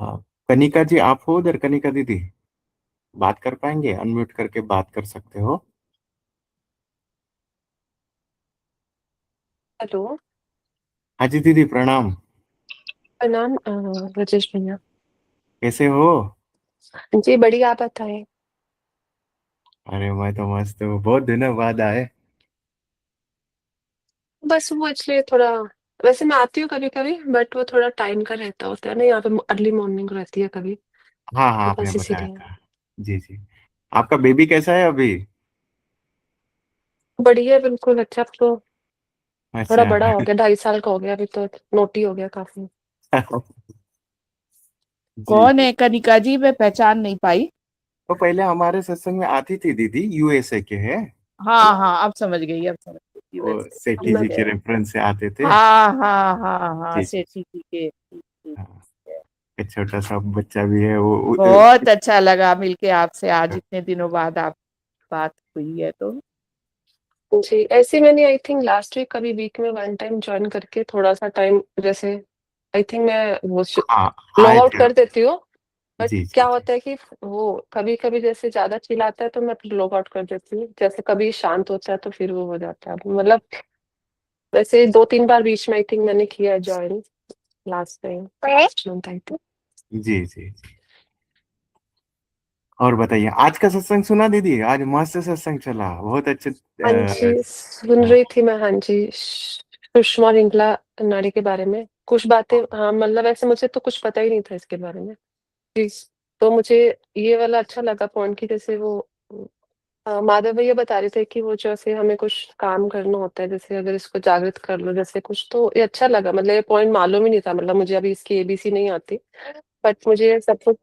हाँ, कनिका जी आप हो उधर? कनिका दीदी बात कर पाएंगे? अनम्यूट करके बात कर सकते हो? हेलो। हाँ जी दीदी, प्रणाम। प्रणाम राजेश भैया। कैसे हो? जी बढ़िया, आप बताएं। अरे मैं तो मस्त हूँ, बहुत दिनों बाद आए। बस वो इसलिए थोड़ा, वैसे मैं आती हूँ कभी कभी, बट वो थोड़ा टाइम का रहता होता है ना, यहाँ पे अर्ली मॉर्निंग रहती है कभी, हाँ हाँ, तो आपने बस बताया इसीलिए। था। जी जी। आपका बेबी कैसा है अभी? बढ़िया है, बिल्कुल अच्छा। अब तो थोड़ा अच्छा। बड़ा हो गया, 2.5 साल का हो गया अभी तो, नोटी हो गया काफी। जी कौन जी। है कनिका जी? मैं पहचान नहीं पाई। तो पहले हमारे सत्संग में आती थी दीदी, यूएसए के है। हाँ हाँ, अब समझ गई, अब समझ गई वो वैसे। सेठी मैं जी के रेफरेंस से आते थे। हाँ हाँ हाँ हाँ, जी जी। सेठी जी के। ठीक, ठीक, हाँ, ठीक है। एक छोटा सा बच्चा भी है वो। बहुत अच्छा लगा मिलके आपसे, आज इतने दिनों बाद आप बात हुई है तो। जी, ऐसे मैंने आई थिंक लास्ट वीक कभी वीक में वन टाइम ज्वाइन करके थोड़ा सा टाइम, जैसे आई थिंक मैं वो हाँ, लॉग आए आउट थे कर आप। देती हूँ। बट जी क्या जी जी। होता है कि वो कभी कभी जैसे ज्यादा चिल्लाता है तो मैं फिर लॉग आउट कर देती हूँ, जैसे कभी शांत होता है तो फिर वो हो जाता है, मतलब वैसे 2-3 बार बीच में आई थिंक मैंने किया है join, last time last month I think. जी जी। और बताइए, आज का सत्संग सुना दीदी? आज मस्त सत्संग चला, बहुत अच्छे। हाँ जी, सुन रही थी मैं, हाँ जी, सुषमा रिंगला नाड़ी के बारे में कुछ बातें, हाँ मतलब ऐसे मुझे तो कुछ पता ही नहीं था इसके बारे में। जी, तो मुझे ये वाला अच्छा लगा पॉइंट की, जैसे वो माधव भैया बता रहे थे कि वो जैसे हमें कुछ काम करना होता है, जैसे अगर इसको जागृत कर लो जैसे कुछ, तो ये अच्छा लगा, मतलब ये पॉइंट मालूम ही नहीं था, मतलब मुझे अभी इसकी एबीसी नहीं आती, बट मुझे ये सब कुछ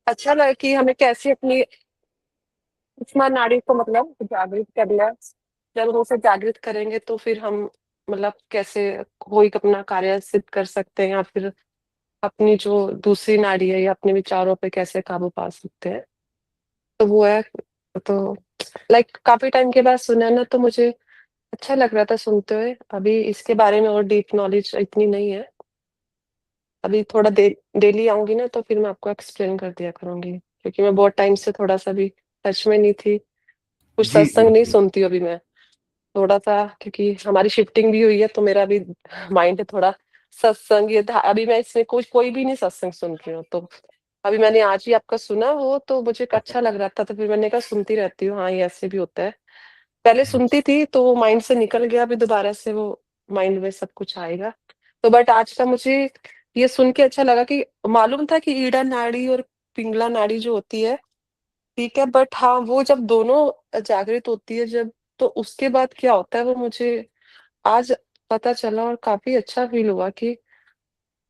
अच्छा लगा कि हमें कैसे अपनी सुषमा नाड़ी को मतलब जागृत करना है। जब हम उसे जागृत करेंगे तो फिर हम मतलब कैसे कोई अपना कार्य सिद्ध कर सकते हैं, या फिर अपनी जो दूसरी नाड़ी है या अपने विचारों पे कैसे काबू पा सकते हैं। तो वो है, तो लाइक काफी टाइम के बाद सुना ना, तो मुझे अच्छा लग रहा था सुनते हुए। अभी इसके बारे में और डीप नॉलेज इतनी नहीं है। अभी थोड़ा डेली आऊंगी ना, तो फिर मैं आपको एक्सप्लेन कर दिया करूंगी, क्योंकि मैं बहुत टाइम से थोड़ा सा भी टच में नहीं थी, कुछ जी जी सत्संग नहीं जी। सुनती हूँ अभी मैं, थोड़ा सा, क्योंकि हमारी शिफ्टिंग भी हुई है तो मेरा भी माइंड थोड़ा सत्संग ये था, अभी मैं इसमें कोई कोई भी नहीं सत्संग सुन रही हूँ, तो अभी मैंने आज ही आपका सुना वो, तो मुझे अच्छा लग रहा था, तो फिर मैंने कहा सुनती रहती हूँ, हाँ ये ऐसे भी होता है। पहले सुनती थी तो वो माइंड से निकल गया, अभी दोबारा से वो माइंड में सब कुछ आएगा। तो बट आज का मुझे ये सुन के अच्छा लगा कि मालूम था कि ईड़ा नाड़ी और पिंगला नाड़ी जो होती है, ठीक है, बट हाँ वो जब दोनों जागृत होती है जब, तो उसके बाद क्या होता है वो मुझे आज पता चला, और काफी अच्छा फील हुआ कि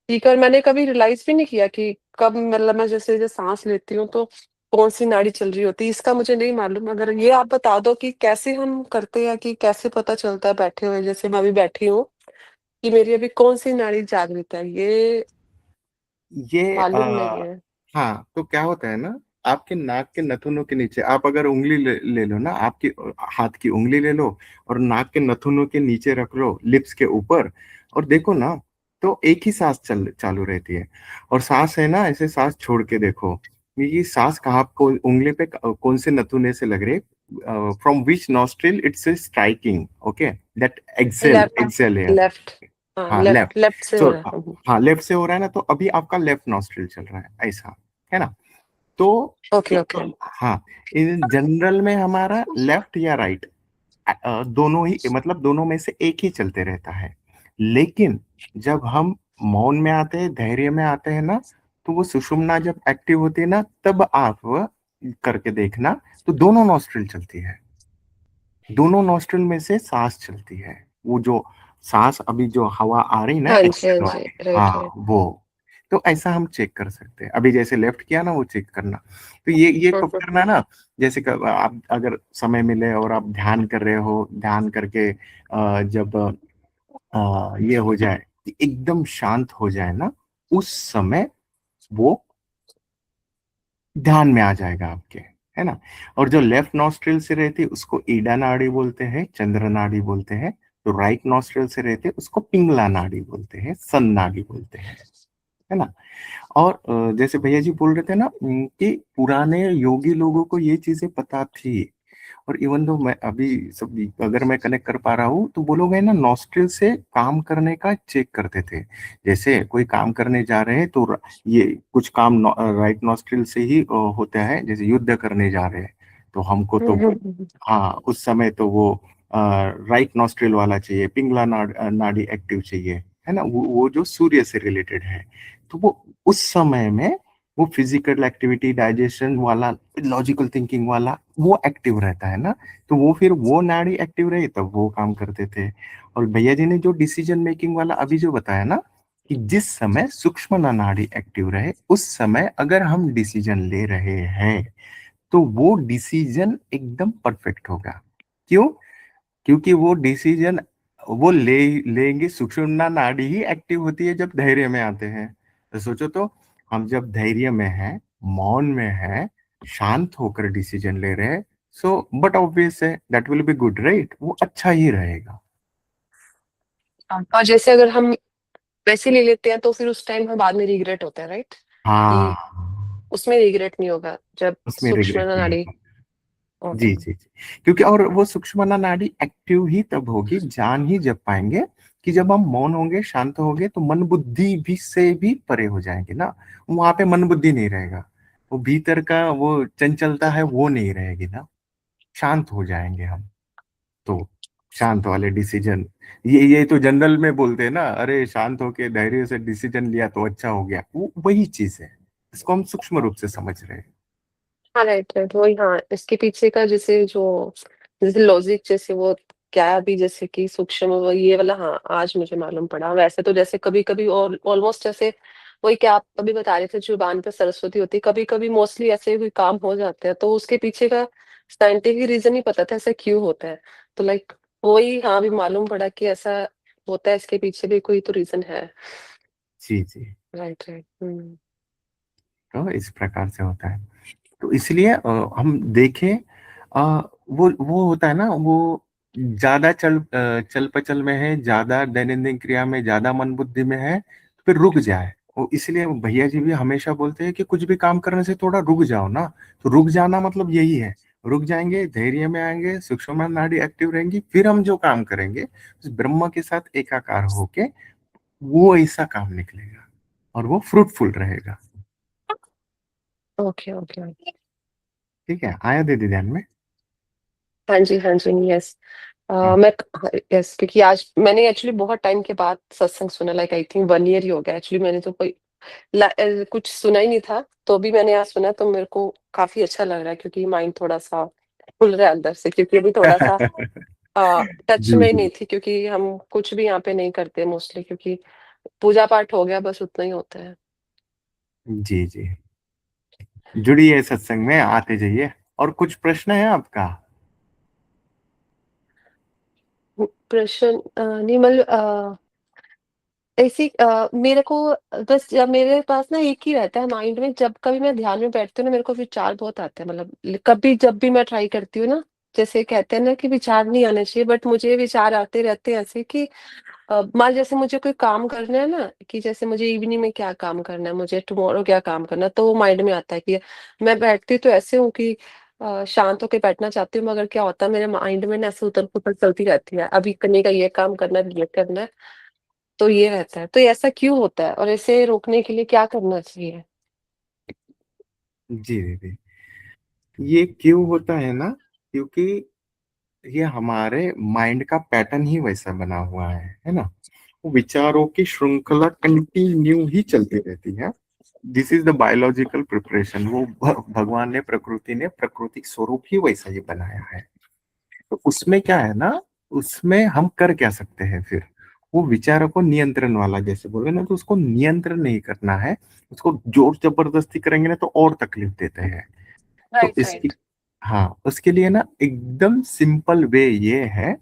ठीक है। और मैंने कभी रियलाइज भी नहीं किया कि कब, मतलब मैं जैसे जैसे सांस लेती हूँ तो कौन सी नाड़ी चल रही होती है, इसका मुझे नहीं मालूम। अगर ये आप बता दो कि कैसे हम करते हैं, कि कैसे पता चलता है बैठे हुए, जैसे मैं अभी बैठी हूँ, कि मेरी अभी कौन सी नाड़ी जागृत है, ये ये मालूम नहीं है। हाँ, तो क्या होता है ना, आपके नाक के नथुनों के नीचे आप अगर उंगली ले लो ना, आपकी हाथ की उंगली ले लो और नाक के नथुनों के नीचे रख लो, लिप्स के ऊपर, और देखो ना, तो एक ही सांस चालू रहती है। और सांस है ना, ऐसे सांस छोड़ के देखो, ये सांस कहाँ को उंगली पे कौन से नथुने से लग रही है, from which nostril it's striking, okay, that exhale left, exhale air. Left, हाँ हाँ, लेफ्ट, लेफ्ट। लेफ्ट से हो सो रहा है। हाँ, लेफ्ट से हो रहा है ना, तो अभी आपका लेफ्ट नॉस्ट्रिल चल रहा है, ऐसा है ना? तो ओके ओके। हाँ, इन जनरल में हमारा लेफ्ट या राइट, दोनों ही, मतलब दोनों में से एक ही चलते रहता है। लेकिन जब हम मौन में आते हैं, धैर्य में आते हैं ना, तो वो सुषुम्ना जब एक्टिव होती है ना, तब आप करके देखना, तो दोनों नॉस्ट्रिल चलती है, दोनों नॉस्ट्रिल में से सांस चलती है। वो जो सांस अभी जो हवा आ रही ना, हाँ जी हाँ एक्सेल जी, वाली, राइट हाँ राइट। वो। तो ऐसा हम चेक कर सकते हैं, अभी जैसे लेफ्ट किया ना, वो चेक करना। तो ये कब करना ना, जैसे आप अगर समय मिले और आप ध्यान कर रहे हो, ध्यान करके जब ये हो जाए कि एकदम शांत हो जाए ना, उस समय वो ध्यान में आ जाएगा आपके, है ना? और जो लेफ्ट नॉस्ट्रिल से रहती है उसको ईडा नाड़ी बोलते हैं, चंद्र नाड़ी बोलते हैं। तो राइट नॉस्ट्रिल से रहते हैं उसको पिंगला नाड़ी बोलते हैं, सन नाड़ी बोलते हैं। है ना। और जैसे भैया जी बोल रहे थे ना कि पुराने योगी लोगों को ये चीजें पता थी। और इवन दो मैं अभी सब अगर मैं कनेक्ट कर पा रहा हूँ तो वो लोग है ना नॉस्ट्रिल से काम करने का चेक करते थे। जैसे कोई काम करने जा रहे हैं तो ये कुछ काम राइट नॉस्ट्रिल से ही होता है। जैसे युद्ध करने जा रहे हैं तो हमको तो हाँ उस समय तो वो राइट नॉस्ट्रिल वाला चाहिए, पिंगला नाड़ी एक्टिव चाहिए, है ना। वो जो सूर्य से रिलेटेड है। तो वो उस समय में वो फिजिकल एक्टिविटी, डाइजेशन वाला, लॉजिकल थिंकिंग वाला वो एक्टिव रहता है ना। तो वो फिर वो नाड़ी एक्टिव रही तब वो काम करते थे। और भैया जी ने जो डिसीजन मेकिंग वाला अभी जो बताया ना कि जिस समय सूक्ष्म नाड़ी एक्टिव रहे उस समय अगर हम डिसीजन ले रहे हैं तो वो डिसीजन एकदम परफेक्ट होगा। क्यों? क्योंकि वो डिसीजन वो लेंगे, सुषुम्ना नाड़ी ही एक्टिव होती है जब धैर्य में आते हैं। तो सोचो तो, हम जब धैर्य में हैं, मौन में हैं, शांत होकर डिसीजन ले रहे हैं, सो बट ऑब्वियस है that will be good, right. वो अच्छा ही रहेगा। और जैसे अगर हम वैसे ले लेते हैं तो फिर उस टाइम हम बाद में रिग्रेट होता है, राइट? कि हाँ, उसमें रिग्रेट नहीं होगा जब उसमें सूक्ष्म रिग्रेट नहीं नाड़ी। होगा। ओके। जी जी जी। क्योंकि और वो सूक्ष्म नाड़ी एक्टिव ही तब होगी, जान ही जब पाएंगे कि जब हम मौन होंगे, शांत होंगे, तो मन बुद्धि भी से भी परे हो जाएंगे ना। वहां पे मन बुद्धि नहीं रहेगा, वो भीतर का वो चंचलता है वो नहीं रहेगी ना। शांत हो जाएंगे हम तो। शांत वाले डिसीजन, ये तो जनरल में बोलते हैं ना, अरे शांत होके धैर्य से डिसीजन लिया तो अच्छा हो गया, वो वही चीज है। इसको हम सूक्ष्म रूप से समझ रहे हैं। हाँ, राइट राइट, वही। हाँ, इसके पीछे का जैसे लॉजिक, जैसे वो क्या अभी जैसे कि सूक्ष्म वो ये वाला, हाँ आज मुझे मालूम पड़ा। वैसे तो जैसे कभी कभी और ऑलमोस्ट जैसे वही क्या आप अभी बता रहे थे, जुबान पे सरस्वती होती है, कभी कभी मोस्टली ऐसे कोई काम हो जाते हैं तो उसके पीछे का साइंटिफिक रीजन नहीं पता था ऐसा क्यों होता है। तो लाइक वही, हाँ अभी मालूम पड़ा कि ऐसा होता है, इसके पीछे भी कोई तो रीजन है। जी जी। Right right. हम्म। तो इस प्रकार से होता है। तो इसलिए हम देखें, वो होता है ना, वो ज्यादा चल पचल में है, ज्यादा दैनंदिन क्रिया में, ज्यादा मन बुद्धि में है, तो फिर रुक जाए। वो इसलिए भैया जी भी हमेशा बोलते हैं कि कुछ भी काम करने से थोड़ा रुक जाओ ना। तो रुक जाना मतलब यही है, रुक जाएंगे, धैर्य में आएंगे, सूक्ष्म नाड़ी एक्टिव रहेंगी, फिर हम जो काम करेंगे उस ब्रह्म के साथ एकाकार होके वो ऐसा काम निकलेगा और वो फ्रूटफुल रहेगा। Okay okay. ठीक है, आया दीदी ध्यान में। हाँ जी हाँ जी, यस। हाँ। मैं, यस, क्योंकि आज मैंने एक्चुअली बहुत टाइम के बाद सत्संग सुना, लाइक आई थिंक 1 ईयर ही हो गया एक्चुअली। मैंने तो कोई कुछ सुना ही नहीं था, तो अभी मैंने आज सुना तो मेरे को काफी अच्छा लग रहा है, क्योंकि माइंड थोड़ा सा खुल रहा है अंदर से, क्योंकि अभी थोड़ा सा टच जी में ही जी नहीं थी, क्योंकि हम कुछ भी यहाँ पे नहीं करते मोस्टली, क्योंकि पूजा पाठ हो गया बस, उतना ही होता है। जी जी। जुड़िए सत्संग में, आते जाइए। और कुछ प्रश्न है आपका? प्रश्न नहीं, मतलब ऐसी मेरे को बस जब मेरे पास ना एक ही रहता है माइंड में, जब कभी मैं ध्यान में बैठती हूँ ना, मेरे को विचार बहुत आते हैं। मतलब कभी जब भी मैं ट्राई करती हूँ ना, जैसे कहते हैं ना कि विचार नहीं आने चाहिए, बट मुझे विचार आते रहते हैं ऐसे कि मान जैसे मुझे कोई काम करना है ना, कि जैसे मुझे इवनिंग में क्या काम करना है, मुझे टुमारो क्या काम करना है, तो वो माइंड में आता है कि मैं बैठती तो ऐसे हूँ कि शांत होकर बैठना चाहती हूँ, मगर क्या होता है मेरे माइंड में ना ऐसे उथल पुथल चलती रहती है, अभी करने का ये काम करना है, ये करना है। तो ये रहता है, तो ये ऐसा क्यों होता है और इसे रोकने के लिए क्या करना चाहिए? जी दीदी, ये क्यों होता है ना, क्योंकि ये हमारे माइंड का पैटर्न ही वैसा बना हुआ है ना। वो विचारों की श्रृंखला कंटिन्यू ही चलती रहती है। This is the biological preparation. वो भगवान ने, प्रकृति ने प्राकृतिक स्वरूप ही वैसा ही बनाया है। तो उसमें क्या है ना, उसमें हम कर क्या सकते हैं फिर? वो विचारों को नियंत्रण वाला जैसे बोले ना, तो उसको नियंत्रण नहीं करना है। उसको जोर जबरदस्ती करेंगे ना तो और तकलीफ देते हैं। तो राइट इसकी, राइट। हाँ उसके लिए ना एकदम सिंपल वे ये है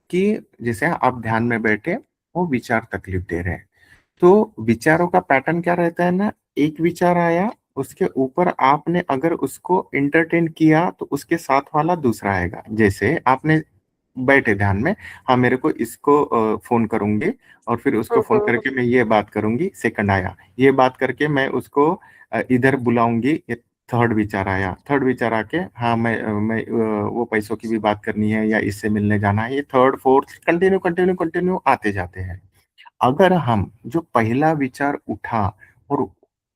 कि जैसे आप ध्यान में बैठे, वो विचार तकलीफ दे रहे हैं, तो विचारों का पैटर्न क्या रहता है ना, एक विचार आया, उसके ऊपर आपने अगर उसको इंटरटेन किया तो उसके साथ वाला दूसरा आएगा। जैसे आपने बैठे ध्यान में, हाँ मेरे को इसको फोन करूंगी और फिर उसको फोन करके मैं ये बात करूंगी, सेकंड आया, ये बात करके मैं उसको इधर बुलाऊंगी, ये थर्ड विचार आया, थर्ड विचार आके हाँ मैं वो पैसों की भी बात करनी है या इससे मिलने जाना है, ये third fourth continue continue continue आते जाते हैं। अगर हम जो पहला विचार उठा और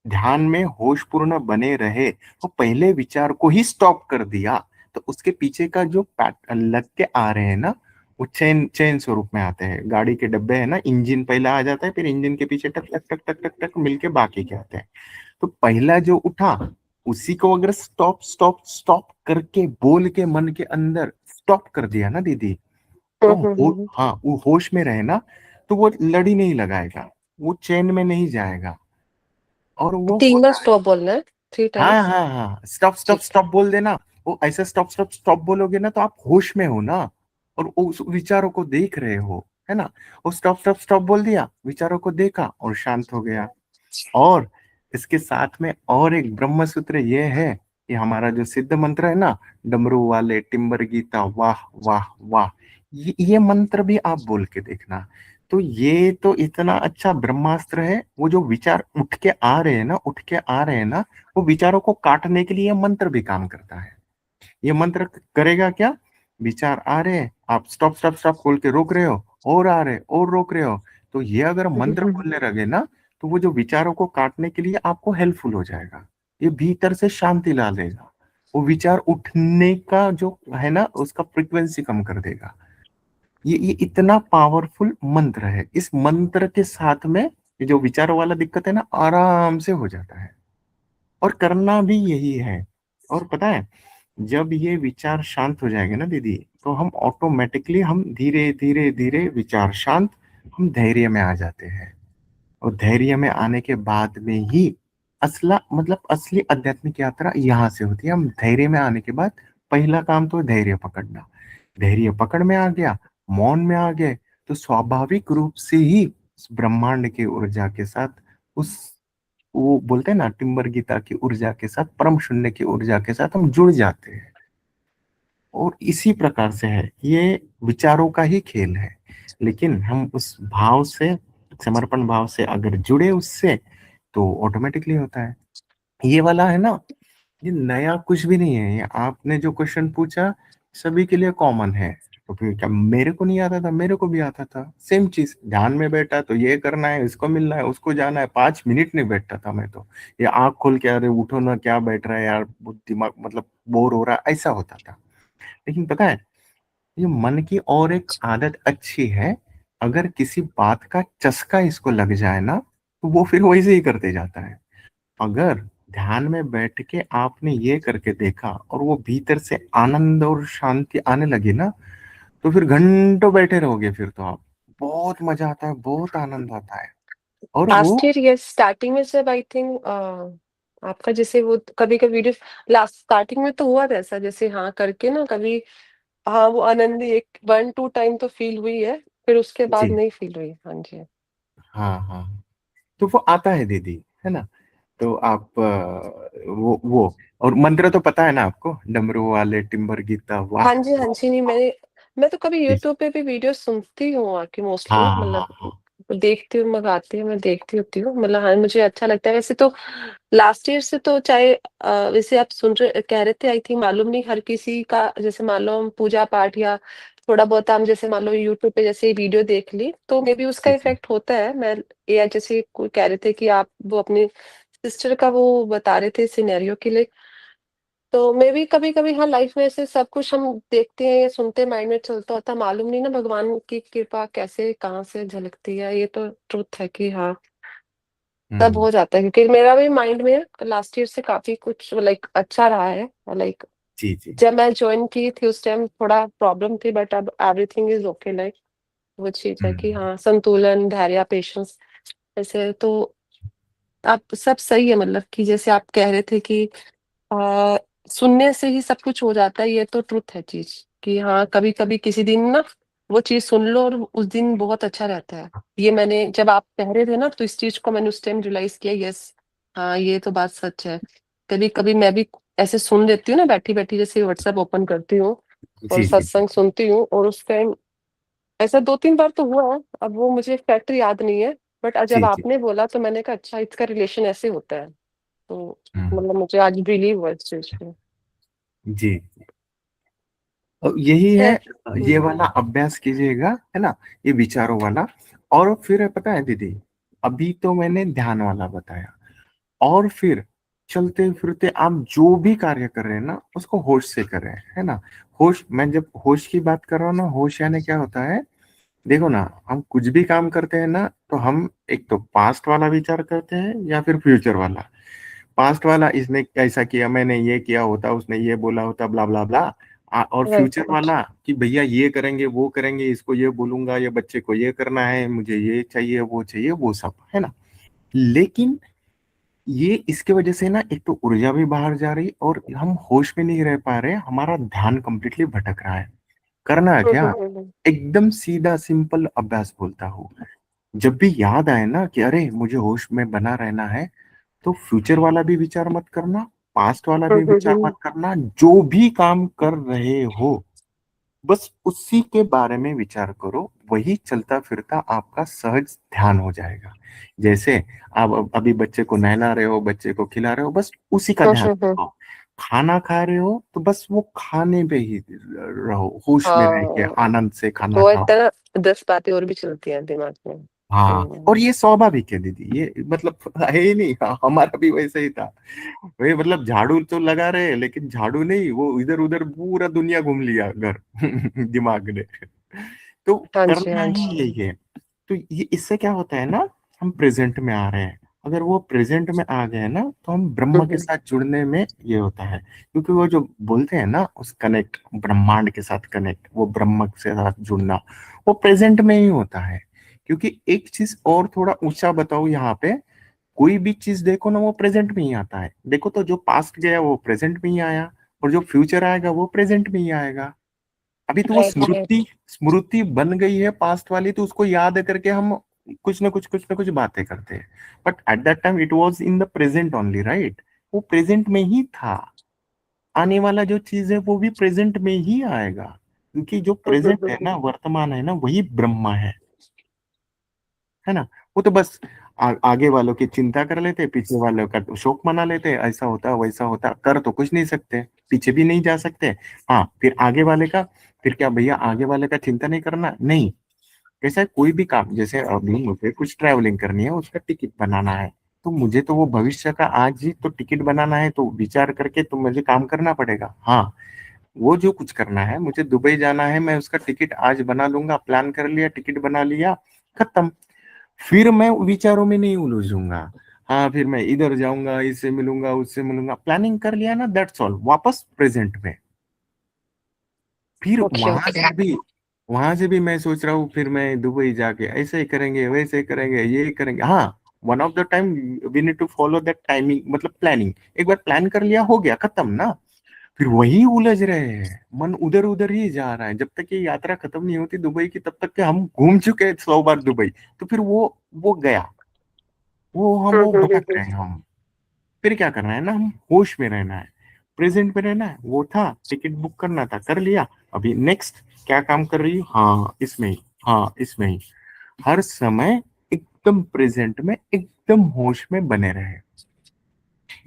ध्यान में होशपूर्ण बने रहे, वो पहले विचार को ही स्टॉप कर दिया, तो उसके पीछे का जो लग के आ रहे हैं ना, वो चेन चेन स्वरूप में आते हैं। गाड़ी के डब्बे है ना, इंजन पहला आ जाता है, फिर इंजन के पीछे टक टक टक टक टक टक मिलके बाकी के आते हैं। तो पहला जो उठा उसी को अगर स्टॉप स्टॉप स्टॉप करके बोल के मन के अंदर स्टॉप कर दिया ना दीदी, तो हाँ वो होश में रहे ना, तो वो लड़ी नहीं लगाएगा, वो चेन में नहीं जाएगा, और वो 3 बार स्टॉप बोलना है, 3 हाँ टाइम्स? हाँ हाँ, स्टॉप स्टॉप ठीक है। स्टॉप बोल देना। वो ऐसा स्टॉप स्टॉप स्टॉप बोलोगे ना, तो आप होश में हो ना, और उस विचारों को देख रहे हो, है ना। वो स्टॉप स्टॉप स्टॉप बोल दिया, विचारों को देखा और शांत हो गया। और इसके साथ में और एक ब्रह्म सूत्र ये है कि हमारा जो सिद्ध मंत्र है ना, डमरू वाले टिम्बर गीता वाह वाह वाह, ये मंत्र भी आप बोल के देखना। तो ये तो इतना अच्छा ब्रह्मास्त्र है। वो जो विचार उठ के आ रहे हैं ना, उठ के आ रहे हैं ना, वो विचारों को काटने के लिए मंत्र भी काम करता है। ये मंत्र करेगा क्या, विचार आ रहे हैं, आप स्टॉप स्टॉप स्टॉप बोल के रोक रहे हो, और आ रहे और रोक रहे हो, तो ये अगर मंत्र बोलने लगे ना, तो वो जो विचारों को काटने के लिए आपको हेल्पफुल हो जाएगा। ये भीतर से शांति ला देगा, वो विचार उठने का जो है ना, उसका फ्रीक्वेंसी कम कर देगा। ये इतना पावरफुल मंत्र है। इस मंत्र के साथ में ये जो विचारों वाला दिक्कत है ना, आराम से हो जाता है। और करना भी यही है। और पता है, जब ये विचार शांत हो जाएंगे ना दीदी, तो हम ऑटोमेटिकली हम धीरे धीरे धीरे विचार शांत, हम धैर्य में आ जाते हैं। और धैर्य में आने के बाद में ही असला मतलब असली आध्यात्मिक यात्रा यहाँ से होती है। हम धैर्य में आने के बाद पहला काम तो धैर्य पकड़ना। धैर्य पकड़ में आ गया, मौन में आ गए, तो स्वाभाविक रूप से ही उस ब्रह्मांड की ऊर्जा के साथ, उस वो बोलते हैं ना टिम्बर गीता की ऊर्जा के साथ, परम शून्य की ऊर्जा के साथ हम जुड़ जाते हैं। और इसी प्रकार से है, ये विचारों का ही खेल है। लेकिन हम उस भाव से, समर्पण भाव से अगर जुड़े उससे, तो ऑटोमेटिकली होता है। ये वाला है ना, ये नया कुछ भी नहीं है। ये आपने जो क्वेश्चन पूछा सभी के लिए कॉमन है। तो फिर क्या मेरे को नहीं आता था? मेरे को भी आता था, सेम चीज। ध्यान में बैठा तो ये करना है, इसको मिलना है, उसको जाना है, 5 मिनट नहीं बैठता था मैं तो। ये आंख खोल के अरे उठो ना, क्या बैठ रहा है यार, दिमाग मतलब बोर हो रहा है, ऐसा होता था। लेकिन पता है, ये मन की और एक आदत अच्छी है। अगर किसी बात का चस्का इसको लग जाए ना, तो वो फिर वैसे ही करते जाता है। अगर ध्यान में बैठ के आपने ये करके देखा और वो भीतर से आनंद और शांति आने लगी ना, तो फिर घंटों बैठे रहोगे फिर तो आप। बहुत मजा आता है, बहुत आनंद आता है। और वो लास्ट ईयर ये स्टार्टिंग में जब आई थिंक आपका जैसे वो कभी-कभी वीडियो लास्ट स्टार्टिंग में तो हुआ था ऐसा, जैसे हाँ करके ना कभी हाँ, वो आनंदी एक 1-2 टाइम तो फ़ील हुई है, फिर उसके बाद जी, नहीं फ़ील हुई। हाँ जी। हाँ हाँ, तो वो आता है दीदी, है ना। तो आप वो और मंत्र तो पता है ना आपको, डमरू वाले टिम्बर गीता वाह हाँ जी, हाँ वाह। जी, नहीं मैं तो कभी जी, यूट्यूब पे भी वीडियो सुनती हूँ आपकी मोस्टली, हाँ हाँ मतलब हाँ। देखती हूँ, मंगाती हूँ, मैं देखती होती हूँ, मतलब हाँ, मुझे अच्छा लगता है। वैसे तो लास्ट ईयर से तो चाहे वैसे आप सुन रहे कह रहे थे, आई थिंक मालूम नहीं हर किसी का, जैसे मान लो हम पूजा पाठ या थोड़ा बहुत हम जैसे मान लो यूट्यूब पे जैसे वीडियो देख ली, तो मे बी उसका जी जी इफ़ेक्ट होता है। मैं या जैसे कोई कह रहे थे कि आप वो अपनी सिस्टर का वो बता रहे थे सिनेरियो के लिए, तो मे बी कभी-कभी हाँ, लाइफ में ऐसे सब कुछ हम देखते हैं या सुनते हैं, माइंड में चलता होता है, मालूम नहीं ना भगवान की कृपा कैसे कहाँ से झलकती है, ये तो ट्रुथ है कि हाँ, तब हम्म। हो जाता है, क्योंकि मेरा भी माइंड में लास्ट ईयर से काफ़ी कुछ लाइक अच्छा रहा है। लाइक जी जी जब मैं जॉइन की थी उस टाइम थोड़ा प्रॉब्लम थी, बट अब एवरीथिंग इज़ ओके। लाइक वो चीज़ है कि हम्म हाँ, संतुलन, धैर्य, पेशेंस ऐसे तो आप सब सही है, मतलब कि जैसे आप कह रहे थे कि अ, सुनने से ही सब कुछ हो जाता है, ये तो ट्रुथ है चीज़ कि हाँ, कभी-कभी किसी दिन ना वो चीज़ सुन लो और उस दिन बहुत अच्छा रहता है। ये मैंने जब आप कह रहे थे ना, तो इस चीज़ को मैंने उस टाइम रियलाइज़ किया, यस हाँ, ये तो बात सच है। कभी-कभी मैं भी ऐसे सुन लेती हूँ ना बैठी-बैठी, जैसे व्हाट्सएप ओपन करती हूँ, और जी, जी, सत्संग सुनती हूँ, और उस टाइम ऐसा 2-3 बार तो हुआ है, अब वो मुझे एग्ज़ैक्ट याद नहीं है, बट जब जी, जी। आपने बोला तो मैंने कहा अच्छा इसका रिलेशन ऐसे होता है। तो हुँ, मतलब मुझे आज बिलीव हुआ इस चीज़ पे। जी। यही है, खैर। ये हुँ, वाला अभ्यास कीजिएगा, है ना? ये विचारों वाला। और फिर पता है दीदी, अभी तो मैंने ध्यान वाला बताया, और फिर चलते-फिरते आप जो भी कार्य कर रहे हैं ना, उसको होश से कर रहे हैं, है ना? होश, मैं जब होश की बात कर रहा हूँ ना, होश यानी क्या होता है, देखो ना, हम कुछ भी काम करते हैं ना, तो हम एक तो पास्ट वाला विचार करते हैं या फिर फ्यूचर वाला। पास्ट वाला, इसने ऐसा किया, मैंने ये किया होता, उसने ये बोला होता, ब्ला ब्ला ब्ला। और राइट, फ्यूचर राइट। वाला कि भैया ये करेंगे, वो करेंगे, इसको ये बोलूंगा, ये बच्चे को ये करना है, मुझे ये चाहिए, वो सब, है ना? लेकिन ये इसके वजह से ना, एक तो ऊर्जा भी बाहर जा रही, और हम होश में नहीं रह पा रहे, हमारा ध्यान कंप्लीटली भटक रहा है। करना है हुँ, क्या? हुँ, हुँ, हुँ। एकदम सीधा सिंपल अभ्यास बोलता हूँ। जब भी याद आए ना कि अरे मुझे होश में बना रहना है, तो फ्यूचर वाला भी विचार मत करना, पास्ट वाला हुँ, भी हुँ, विचार मत हुँ। करना, जो भी काम कर रहे हो बस उसी के बारे में विचार करो, वही चलता फिरता आपका सहज ध्यान हो जाएगा। जैसे आप अभी बच्चे को नहला रहे हो, बच्चे को खिला रहे हो, बस उसी का हुँ, ध्यान हुँ, हुँ। रखो। खाना खा रहे हो तो बस वो खाने पे ही रहो, होश में रह के हाँ, आनंद से खाना वो खाओ। इतना ना 10 बातें और भी चलती हैं दिमाग में। हाँ, और हुँ। ये स्वाभाविक है दीदी, ये मतलब है ही नहीं, हमारा भी वैसे ही था। वही मतलब झाड़ू तो लगा रहे हैं, लेकिन झाड़ू नहीं, वो इधर उधर पूरा दुनिया घूम लिया घर दिमाग ने। तो हाँ जी, करना हाँ ही जी। यही है। तो ये इससे क्या होता है ना, हम प्रेजेंट में आ रहे हैं। अगर वो प्रेजेंट में आ गए ना, तो हम हुँ, ब्रह्म के हुँ। साथ जुड़ने में ये होता है, क्योंकि वो जो बोलते हैं ना, उस कनेक्ट, ब्रह्मांड के साथ कनेक्ट, वो ब्रह्म के साथ जुड़ना, वो प्रेजेंट में ही होता है। क्योंकि एक चीज और थोड़ा ऊंचा बताओ यहाँ पे, कोई भी चीज देखो ना, वो प्रेजेंट में ही आता है। देखो तो जो पास्ट गया वो प्रेजेंट में ही आया, और जो फ्यूचर आएगा वो प्रेजेंट में ही आएगा। अभी तो वो राइट, स्मृति राइट। स्मृति बन गई है पास्ट वाली, तो उसको याद करके हम कुछ ना कुछ बातें करते हैं। But at that time it was in the present only, right? वो प्रेजेंट में ही था। आने वाला जो चीज है वो भी प्रेजेंट में ही आएगा, क्योंकि जो हुँ, हुँ, प्रेजेंट हुँ, है हुँ। ना, वर्तमान है ना, वही ब्रह्मा है ना? वो तो बस आगे वालों की चिंता कर लेते, पीछे वालों का तो शोक मना लेते, ऐसा होता वैसा होता, कर तो कुछ नहीं सकते, पीछे भी नहीं जा सकते। हाँ, फिर आगे वाले का, फिर क्या भैया आगे वाले का चिंता नहीं करना, नहीं। कैसा है, कोई भी काम, जैसे अभी मुझे कुछ ट्रैवलिंग करनी है, उसका टिकट बनाना है, तो मुझे तो वो भविष्य का आज ही तो टिकट बनाना है, तो विचार करके तो मुझे काम करना पड़ेगा। हाँ, वो जो कुछ करना है, मुझे दुबई जाना है, मैं उसका टिकट आज बना लूंगा, प्लान कर लिया, टिकट बना लिया, खत्म। फिर मैं विचारों में नहीं उलझूंगा। हाँ, फिर मैं इधर जाऊंगा, इससे मिलूंगा, उससे मिलूंगा, प्लानिंग कर लिया ना, दैट्स ऑल, वापस प्रेजेंट में। फिर ओके, ओके। वहां से भी मैं सोच रहा हूँ, फिर मैं दुबई जाके ऐसे ही करेंगे, वैसे ही करेंगे, ये करेंगे। हाँ, one of the time we need to follow that timing, मतलब प्लानिंग। एक बार प्लान कर लिया, हो गया, खत्म ना। फिर वही उलझ रहे हैं, मन उधर उधर ही जा रहा है, जब तक ये यात्रा खत्म नहीं होती दुबई की, तब तक के हम घूम चुके हैं 100 बार दुबई। तो फिर वो गया, हुँ, वो हुँ, हुँ, भटक हुँ। रहे हैं हम। फिर क्या करना है ना, हम होश में रहना है, प्रेजेंट में रहना है। वो था, टिकट बुक करना था, कर लिया। अभी नेक्स्ट क्या काम कर रही हूँ, हाँ इसमें ही, हाँ इसमें ही, हर समय एकदम प्रेजेंट में, एकदम होश में बने रहे।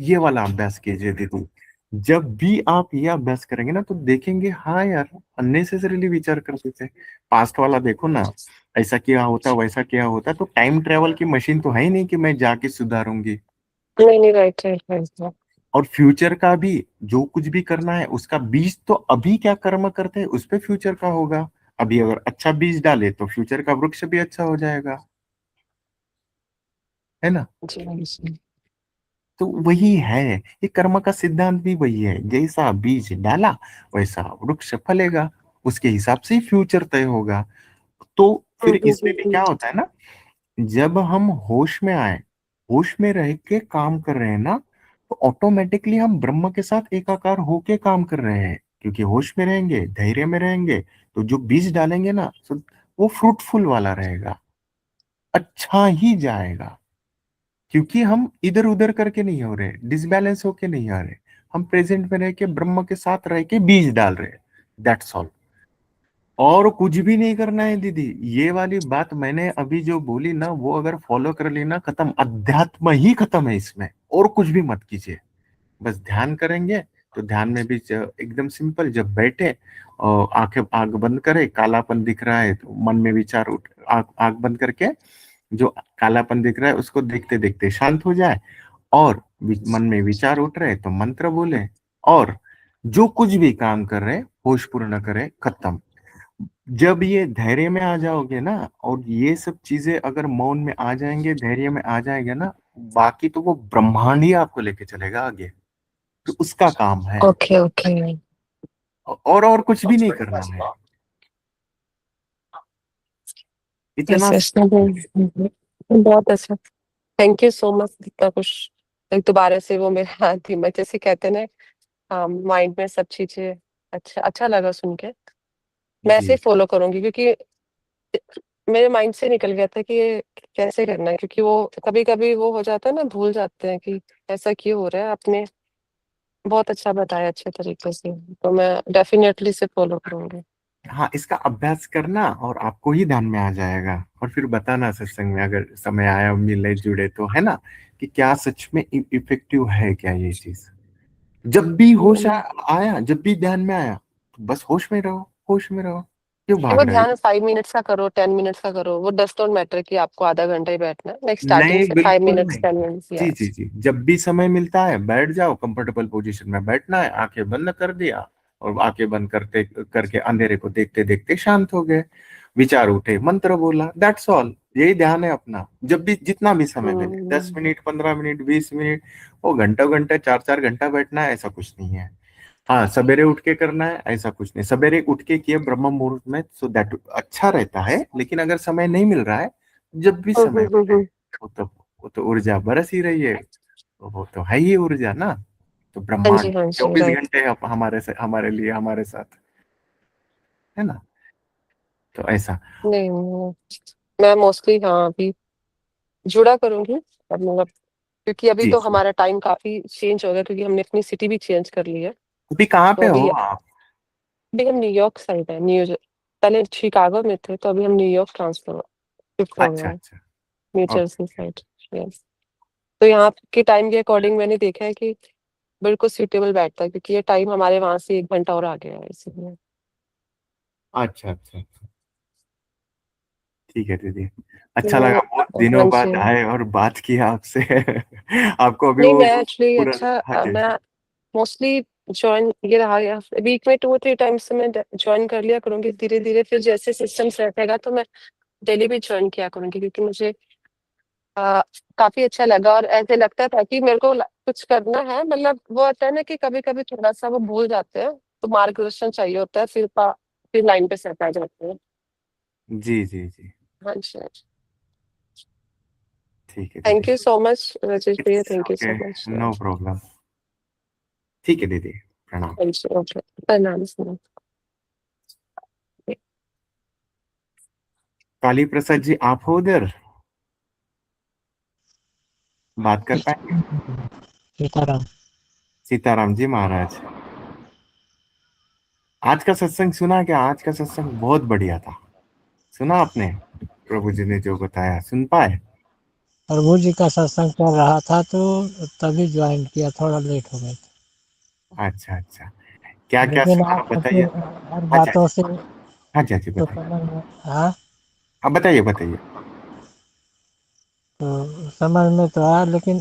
ये वाला अभ्यास कीजिए दीदी। जब भी आप ये अभ्यास करेंगे ना, तो देखेंगे हाँ यार, अननेसेसरीली विचार करते थे। पास्ट वाला देखो ना, ऐसा किया होता, वैसा किया होता, तो टाइम ट्रेवल की मशीन तो है ही नहीं कि मैं जाके सुधारूंगी। नहीं, नहीं, राइट, राइट, राइट। और फ्यूचर का भी, जो कुछ भी करना है उसका बीज तो अभी क्या कर्म करते हैं उस पे फ्यूचर का होगा। अभी अगर अच्छा बीज डाले तो फ्यूचर का वृक्ष भी अच्छा हो जाएगा, है ना? जी, हाँ जी। तो वही है, ये कर्म का सिद्धांत भी वही है, जैसा बीज डाला वैसा वृक्ष फलेगा, उसके हिसाब से ही फ्यूचर तय होगा। तो हुँ, फिर हुँ, इसमें हुँ, भी हुँ। क्या होता है ना, जब हम होश में आए, होश में रह के काम कर रहे हैं ना, तो ऑटोमेटिकली हम ब्रह्म के साथ एकाकार होके काम कर रहे हैं, क्योंकि होश में रहेंगे, धैर्य में रहेंगे, तो जो बीज डालेंगे ना, तो वो फ्रूटफुल वाला रहेगा, अच्छा ही जाएगा। क्योंकि हम इधर उधर करके नहीं हो रहे, डिसबैलेंस होके नहीं आ रहे, हम प्रेजेंट में रह के ब्रह्म के साथ रह के बीज डाल रहे हैं। That's all. और कुछ भी नहीं करना है दीदी। ये वाली बात मैंने अभी जो बोली ना, वो अगर फॉलो कर ली ना, खत्म, अध्यात्म ही खत्म है इसमें। और कुछ भी मत कीजिए, बस ध्यान करेंगे। तो ध्यान में भी एकदम सिंपल, जब बैठे और आंखें, आंख बंद करे, कालापन दिख रहा है तो मन में विचार उठ, आंख बंद करके जो कालापन दिख रहा है उसको देखते देखते शांत हो जाए। और मन में विचार उठ रहे तो मंत्र बोले। और जो कुछ भी काम कर रहे होश पूर्ण करे, खत्म। जब ये धैर्य में आ जाओगे ना, और ये सब चीजें अगर मौन में आ जाएंगे, धैर्य में आ जाएंगे ना, बाकी तो वो ब्रह्मांड ही आपको लेके चलेगा आगे। तो उसका काम है। Okay, okay. और कुछ भी नहीं करना है, यस, इतना यस। बहुत अच्छा। Thank you so much. इतना कुछ एक दोबारा से वो मेरे हाथ दिमाग, जैसे कहते हैं ना, माइंड में सब चीजें। अच्छा, अच्छा लगा सुन के। मैं ऐसे ही जी। फॉलो करूंगी, क्योंकि मेरे माइंड से निकल गया था कि ये कैसे करना है, क्योंकि वो कभी कभी वो हो जाता है ना, भूल जाते हैं कि ऐसा क्यों हो रहा है। आपने बहुत अच्छा बताया, अच्छे तरीके से, तो मैं डेफिनेटली से फॉलो करूंगी। हाँ, इसका अभ्यास करना और आपको ही ध्यान में आ जाएगा। और फिर बताना सत्संग में, अगर समय आया, मिले, जुड़े तो, है ना, कि क्या सच में इफेक्टिव है क्या ये चीज। जब भी होश आया, जब भी ध्यान में आया, तो बस होश में रहो, होश में रहो। क्यों भाग वो रहे ध्यान हो? 5 मिनट्स का करो, 10 मिनट्स का करो, वो डज नॉट मैटर कि आपको आधा घंटा ही बैठना है। लाइक स्टार्टिंग नहीं, से फाइव बिल्कुल मिनट्स नहीं। 10 मिनट्स जी यस। जी जी, जब भी समय मिलता है बैठ जाओ, कंफर्टेबल पोजीशन में बैठना है, आंखें बंद कर दिया, और आंखें बंद करते करके अंधेरे को देखते देखते शांत हो गए। विचार उठे, मंत्र बोला, दैट्स ऑल। यही ध्यान है अपना। जब भी, जितना भी समय मिले, 10 मिनट, 15 मिनट, 20 मिनट, वो घंटा घंटा, 4 4 घंटा बैठना है, ऐसा कुछ नहीं है। हाँ, सवेरे उठ के करना है, ऐसा कुछ नहीं। सवेरे उठ के किए ब्रह्म मुहूर्त में, सो दैट अच्छा रहता है। लेकिन अगर समय नहीं मिल रहा है, जब भी समय मिले, वो तो वो तो ऊर्जा बरस ही रही है, तो वो तो है ही ऊर्जा ना। तो हाँ जी, ब्रह्मांड हाँ जी, 24 घंटे हमारे से, हमारे लिए, हमारे साथ, है ना। तो ऐसा। नहीं, मैं मोस्टली हाँ अभी जुड़ा करूंगी। अब मतलब, क्योंकि अभी जी तो जी। हमारा टाइम काफी चेंज हो गया, क्योंकि हमने अपनी सिटी भी चेंज कर ली है। अभी कहाँ तो पे हो अभी आप? अभी हम न्यूयॉर्क साइड है, पहले शिकागो में थे, तो अभी हम न्यूयॉर्क ट्रांसफर शिफ्ट हो गए अच्छा हैं, अच्छा। New Jersey okay. Side. Yes. तो यहाँ के टाइम के अकॉर्डिंग मैंने देखा है कि बिल्कुल सूटेबल बैठता है, क्योंकि ये टाइम हमारे वहां से 1 घंटा और आगे है, इसीलिए। अच्छा अच्छा अच्छा। ठीक है दीदी। अच्छा लगा, तो बहुत दिनों हाँ बाद जी। आए और बात किया आपसे। आपको अभी नहीं, वो मैं एक्चुअली पूरा। अच्छा हाँ जी मैं जी। मोस्टली ज्वाइन ये रहा, या वीक में 2 3 टाइम्स से मैं ज्वाइन कर लिया करूंगी धीरे धीरे। फिर जैसे सिस्टम सेट रहेगा तो मैं डेली भी ज्वाइन किया करूंगी, क्योंकि मुझे आ, काफी अच्छा लगा। और ऐसे लगता था कि मेरे को कुछ करना है, मतलब वो होता है ना कि कभी कभी थोड़ा सा वो भूल जाते हैं, तो मार्गदर्शन चाहिए होता है, फिर लाइन पे सेट आ जाते हैं। जी जी जी। हाँ जी। ठीक है दीदी। Thank you so much Rajesh भैया, it's thank you okay, so much. No problem. ठीक है दीदी, प्रणाम। हाँ जी, ओके, प्रणाम। काली प्रसाद जी, आप हो उधर? बात कर पाएंगे? सीताराम। सीताराम जी महाराज, आज का सत्संग सुना क्या? आज का सत्संग बहुत बढ़िया था। सुना आपने? प्रभु जी ने जो बताया, सुन पाए? प्रभु जी का सत्संग चल रहा था तो तभी ज्वाइन किया, थोड़ा लेट हो गए थे। अच्छा अच्छा। क्या क्या लेकिन सुना, आप बताइए। फिर हर अच्छा बातों अच्छा। से हाँ जी हाँ जी, तो बताइए। समझ में, हाँ, हाँ, बताइए बताइए। तो समझ में तो आया, लेकिन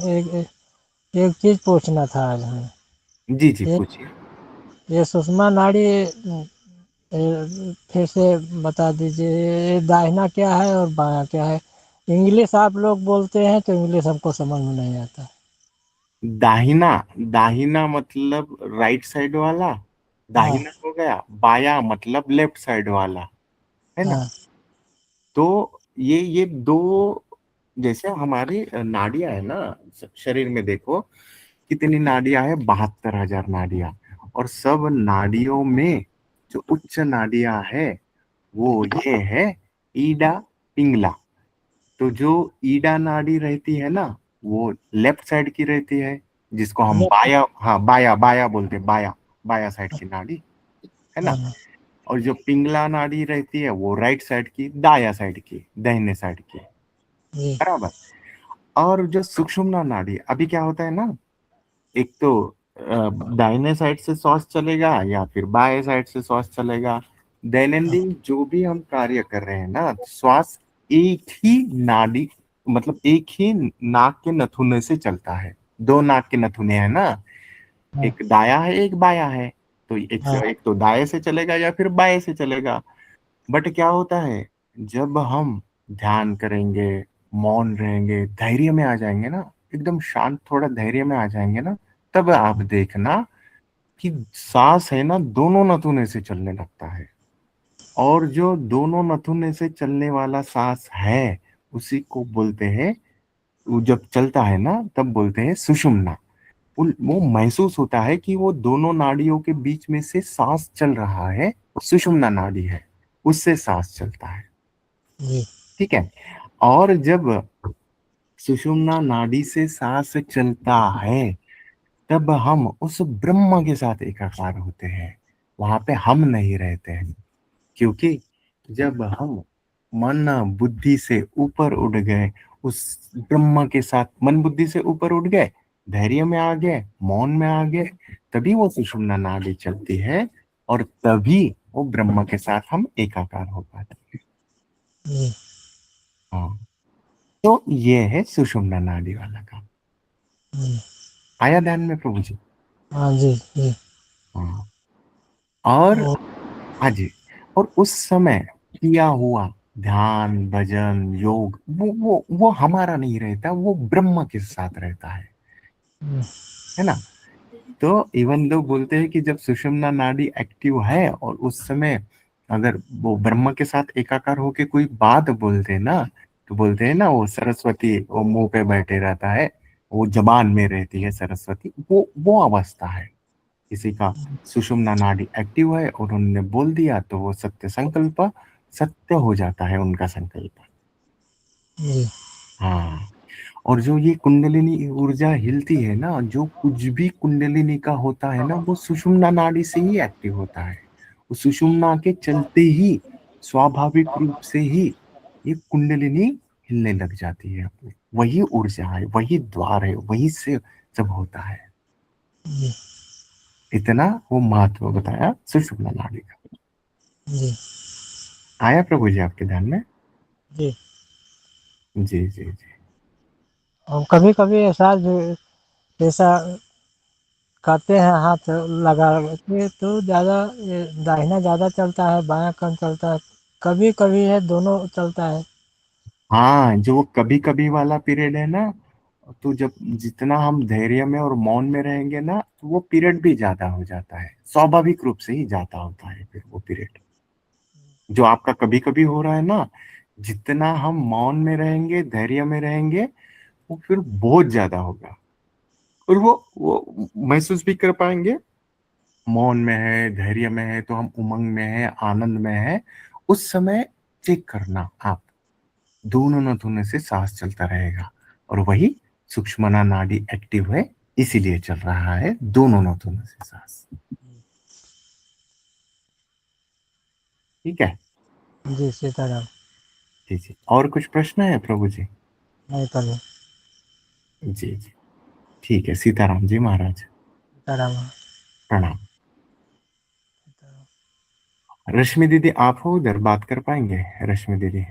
एक चीज पूछना था आज हमें। जी जी, ये पूछिए। ये सुषमा नाड़ी फिर से बता दीजिए, ये दाहिना क्या है और बायां क्या है? इंग्लिश आप लोग बोलते हैं तो इंग्लिश हमको समझ में नहीं आता। दाहिना, दाहिना मतलब राइट साइड वाला, हाँ, दाहिना हो गया। बाया मतलब लेफ्ट साइड वाला, है ना। हाँ, तो ये दो, जैसे हमारी नाड़ियां है ना, शरीर में देखो कितनी नाड़ियां है, 72,000 नाड़ियां। और सब नाड़ियों में जो उच्च नाड़ियां है, वो ये है ईडा, पिंगला। तो जो ईडा नाड़ी रहती है ना, वो लेफ्ट साइड की रहती है, जिसको हम लेफ्ट, बाया, हाँ बाया, बाया बोलते हैं, बाया, बाया साइड की नाड़ी, है ना। हाँ, और जो पिंगला नाड़ी रहती है वो राइट साइड की, दाया साइड की, दाहिने साइड की, जी बराबर। और जो सुषुम्ना नाड़ी, अभी क्या होता है ना, एक तो दाहिने साइड से श्वास चलेगा या फिर बाएं साइड से श्वास चलेगा। दैनंदिन जो भी हम कार्य कर रहे हैं ना, श्वास एक ही नाड़ी, मतलब एक ही नाक के नथुने से चलता है। दो नाक के नथुने हैं ना, हाँ एक दाया है एक बाया है, तो हाँ एक तो दाएं से चलेगा या फिर बाएं से चलेगा। बट क्या होता है, जब हम ध्यान करेंगे, मौन रहेंगे, धैर्य में आ जाएंगे ना, एकदम शांत, थोड़ा धैर्य में आ जाएंगे ना, तब आप देखना कि सांस है ना दोनों नथुने से चलने लगता है। और जो दोनों नथुने से चलने वाला सांस है, उसी को बोलते हैं, वो जब चलता है ना तब बोलते हैं सुषुम्ना। वो महसूस होता है कि वो दोनों नाड़ियों के बीच में से सांस चल रहा है, सुषुम्ना नाड़ी है, उससे सांस चलता है। जी ठीक है। और जब सुषुम्ना नाड़ी से सांस चलता है, तब हम उस ब्रह्म के साथ एकाकार होते हैं। वहां पे हम नहीं रहते हैं, क्योंकि जब हम मन बुद्धि से ऊपर उठ गए, उस ब्रह्म के साथ मन बुद्धि से ऊपर उठ गए, धैर्य में आ गए, मौन में आ गए, तभी वो सुषुम्ना नाड़ी चलती है, और तभी वो ब्रह्म के साथ हम एकाकार हो पाते हैं। जी हाँ, तो ये है सुषुम्ना नाड़ी वाला काम। जी आया ध्यान में प्रभु जी? हाँ जी जी हाँ। और और हाँ जी, और उस समय किया हुआ ध्यान, भजन, योग, वो हमारा नहीं रहता, वो ब्रह्म के साथ रहता है ना। तो इवन लोग बोलते हैं कि जब सुषुम्ना नाड़ी एक्टिव है और उस समय अगर वो ब्रह्म के साथ एकाकार होके कोई बात बोलते हैं ना, तो बोलते हैं ना, वो सरस्वती वो मुंह पे बैठे रहता है, वो जबान में रहती है सरस्वती, वो अवस्था है। किसी का सुषुम्ना नाड़ी एक्टिव है और उन्होंने बोल दिया तो वो सत्य संकल्प सत्य हो जाता है, उनका संकल्प। जी हाँ। और जो ये कुंडलिनी ऊर्जा हिलती है ना, जो कुछ भी कुंडलिनी का होता है ना, वो सुषुम्ना नाड़ी से ही एक्टिव होता है। वो सुषुम्ना के चलते ही स्वाभाविक रूप से ही ये कुंडलिनी हिलने लग जाती है। वही ऊर्जा है, वही द्वार है, वही से सब होता है। जी इतना वो महत्व बताया सुषुम्ना नाड़ी का। जी आया प्रभु जी आपके ध्यान में? जी जी जी जी। और कभी कभी ऐसा जो ऐसा करते हैं, हाथ लगा के तो ज़्यादा दाहिना ज़्यादा चलता है, बायां कम चलता है, कभी कभी है दोनों चलता है। हाँ, जो वो कभी कभी वाला पीरियड है ना, तो जब जितना हम धैर्य में और मौन में रहेंगे ना, तो वो पीरियड भी ज्यादा हो जाता है, स्वाभाविक रूप से ही ज्यादा होता है फिर वो पीरियड। जो आपका कभी कभी हो रहा है ना, जितना हम मौन में रहेंगे, धैर्य में रहेंगे, वो फिर बहुत ज्यादा होगा। और वो महसूस भी कर पाएंगे, मौन में है, धैर्य में है, तो हम उमंग में है, आनंद में है। उस समय चेक करना आप, दोनों नथुने से सांस चलता रहेगा, और वही सूक्ष्मना नाड़ी एक्टिव है, इसीलिए चल रहा है दोनों नथुने से सांस। ठीक है जी सीताराम। जी जी। और कुछ प्रश्न है प्रभु जी? नहीं प्रभु। जी जी। ठीक है, सीताराम जी महाराज, सीताराम। प्रणाम। रश्मि दीदी आप हो उधर, बात कर पाएंगे रश्मि दीदी?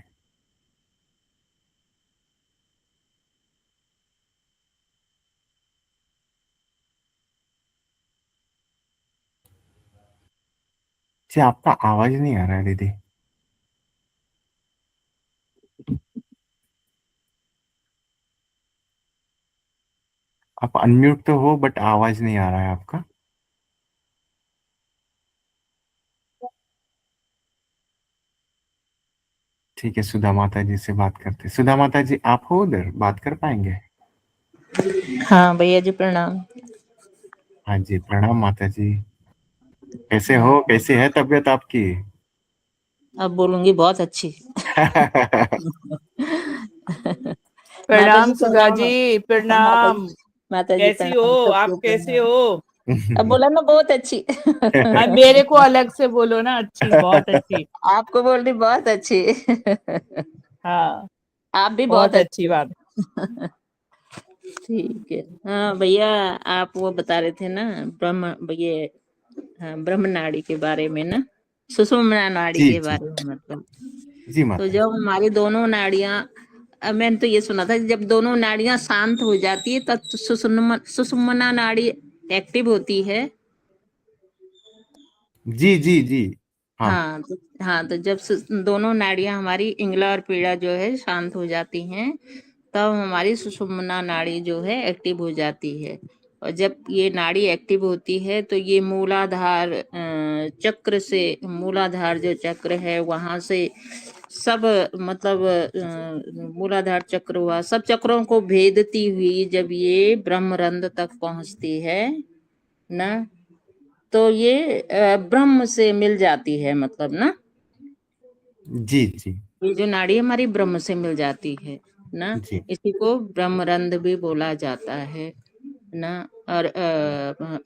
जी आपका आवाज नहीं आ रहा है दीदी। आप अनम्यूट तो हो, बट आवाज नहीं आ रहा है आपका। ठीक है, सुधा माता जी से बात करते। सुधा माता जी आप हो उधर, बात कर पाएंगे? हाँ भैया जी प्रणाम। हाँ जी, प्रणाम माता जी। कैसे हाँ, हो, कैसी है तबीयत आपकी? अब बोलूंगी बहुत अच्छी। माता जी प्रणाम सुधा प्रणाम। जी, माता प्रणाम। माता जी कैसी हो प्रणाम, सबको आप, कैसे प्रणाम। हो? अब बोला ना बहुत अच्छी। हाँ, मेरे को अलग से बोलो ना, अच्छी, बहुत अच्छी। आपको बोल रही बहुत अच्छी। हाँ, आप भी बहुत बहुत अच्छी बात। ठीक है। हाँ भैया, आप वो बता रहे थे ना ब्रह्म नाड़ी के बारे में ना, सुषुम्ना नाड़ी जी के जी बारे में मतलब। जी तो माता जी। जब हमारी दोनों नाड़ियां, मैंने तो ये सुना था कि जब दोनों नाड़ियां शांत हो जाती है तब सुषुम्ना नाड़ी एक्टिव होती है। जी जी जी। हाँ हाँ तो जब दोनों नाड़ियां हमारी इंगला और पीड़ा जो है शांत हो जाती हैं, तब हमारी सुषुम्ना नाड़ी जो है एक्टिव हो जाती है। और जब ये नाड़ी एक्टिव होती है तो ये मूलाधार चक्र से, मूलाधार जो चक्र है वहां से सब मतलब मूलाधार चक्र हुआ, सब चक्रों को भेदती हुई जब ये ब्रह्मरंध्र तक पहुंचती है ना, तो ये ब्रह्म से मिल जाती है मतलब ना। जी जी ये जो नाड़ी हमारी ब्रह्म से मिल जाती है ना, जी। इसी को ब्रह्मरंध्र भी बोला जाता है ना। और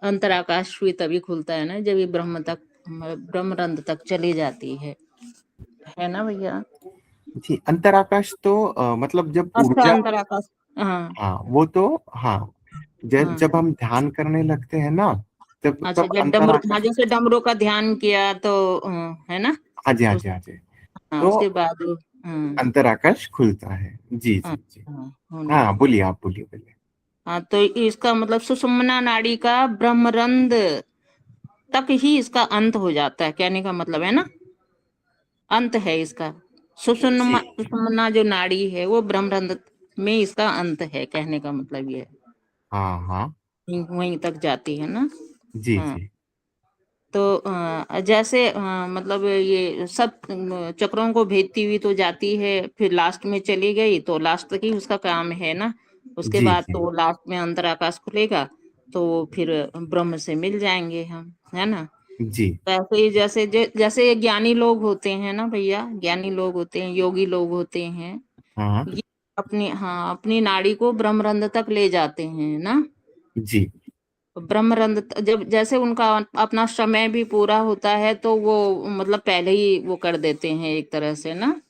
अंतराकाश भी तभी खुलता है ना जब ये ब्रह्मरंध्र तक चली जाती है ना भैया। जी अंतराकाश तो मतलब जब अच्छा, ऊर्जा, अंतराकाश। हाँ हाँ वो तो, हाँ हाँ। जब हम ध्यान करने लगते हैं ना, तब अच्छा, तब जब डमरू, हाँ अंतराकाश। जैसे डमरू का ध्यान किया तो है ना। हाँ जी हाँ उस जी हाँ जी। हाँ, तो उसके बाद अंतराकाश खुलता है। जी हाँ जी जी। हाँ होने हाँ लगता है। बोलिए, आप बोलिए बोलिए। हाँ, तो इसका मतलब सुषुम्ना नाड़ी का ब्रह्मरंध्र तक ही इसका अंत हो जाता है, कहने का मतलब है ना, अंत है इसका। जी सुषुम्ना जो नाड़ी है वो ब्रह्मरंध्र में इसका अंत है, कहने का मतलब ये है। हाँ हाँ। वहीं तक जाती है ना। जी हाँ, जी तो जैसे मतलब ये सब चक्रों को भेदती हुई तो जाती है, फिर लास्ट में चली गई तो लास्ट तक ही उसका काम है ना। उसके जी बाद जी तो लास्ट में अंतराकाश खुलेगा तो फिर ब्रह्म से मिल जाएंगे हम, है ना। जी। वैसे ही जैसे ज्ञानी लोग होते हैं ना भैया, ज्ञानी लोग होते हैं, योगी लोग होते हैं, हाँ ये अपनी नाड़ी को ब्रह्मरंध्र तक ले जाते हैं ना। जी ब्रह्मरंध्र जब जैसे उनका अपना समय भी पूरा होता है तो वो मतलब पहले ही वो कर देते हैं एक तरह से ना।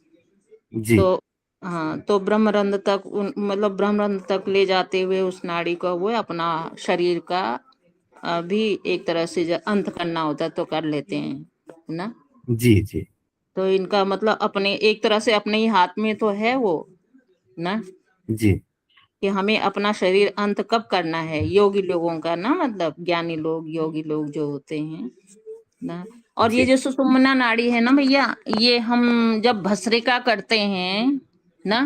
जी तो हाँ, तो ब्रह्मरंध्र तक मतलब ब्रह्मरंध्र तक ले जाते हुए उस नाड़ी को वो अपना शरीर का भी एक तरह से जब अंत करना होता है तो कर लेते हैं ना। जी जी तो इनका मतलब अपने एक तरह से अपने ही हाथ में तो है वो ना, जी कि हमें अपना शरीर अंत कब करना है, योगी लोगों का ना, मतलब ज्ञानी लोग योगी लोग जो होते हैं ना। और ये जी। जो सुषुम्ना नाड़ी है ना भैया, ये हम जब भस्त्रिका करते हैं ना,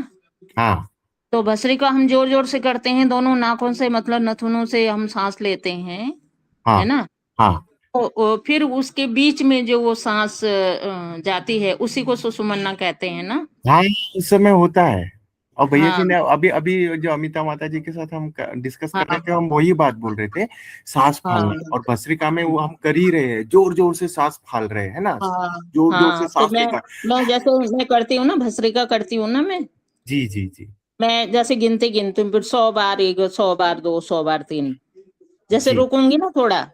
हाँ तो भस्त्रिका हम जोर जोर से करते हैं, दोनों नाकों से मतलब नथुनों से हम सांस लेते हैं, हाँ है ना। हाँ तो फिर उसके बीच में जो वो सांस जाती है उसी को सुषुम्ना कहते हैं ना। हाँ, उस समय होता है। और भैया जी हाँ ने अभी अभी जो अमिता माता जी के साथ हम डिस्कस कर रहे हाँ थे, हम वही बात बोल रहे थे, सांस फालना। हाँ और भस्त्रिका में वो हम कर ही रहे हैं, जोर जोर से सांस फाल रहे हैं ना, हाँ जोर जोर से हाँ। तो सांस मैं लेता। मैं जैसे मैं करती हूँ ना, भस्त्रिका करती हूँ ना मैं जी जी जी मैं जैसे गिनती हूँ, फिर 100 बार एक, 100 बार दो, 100 बार 3, जैसे जी रुकूंगी ना थोड़ा,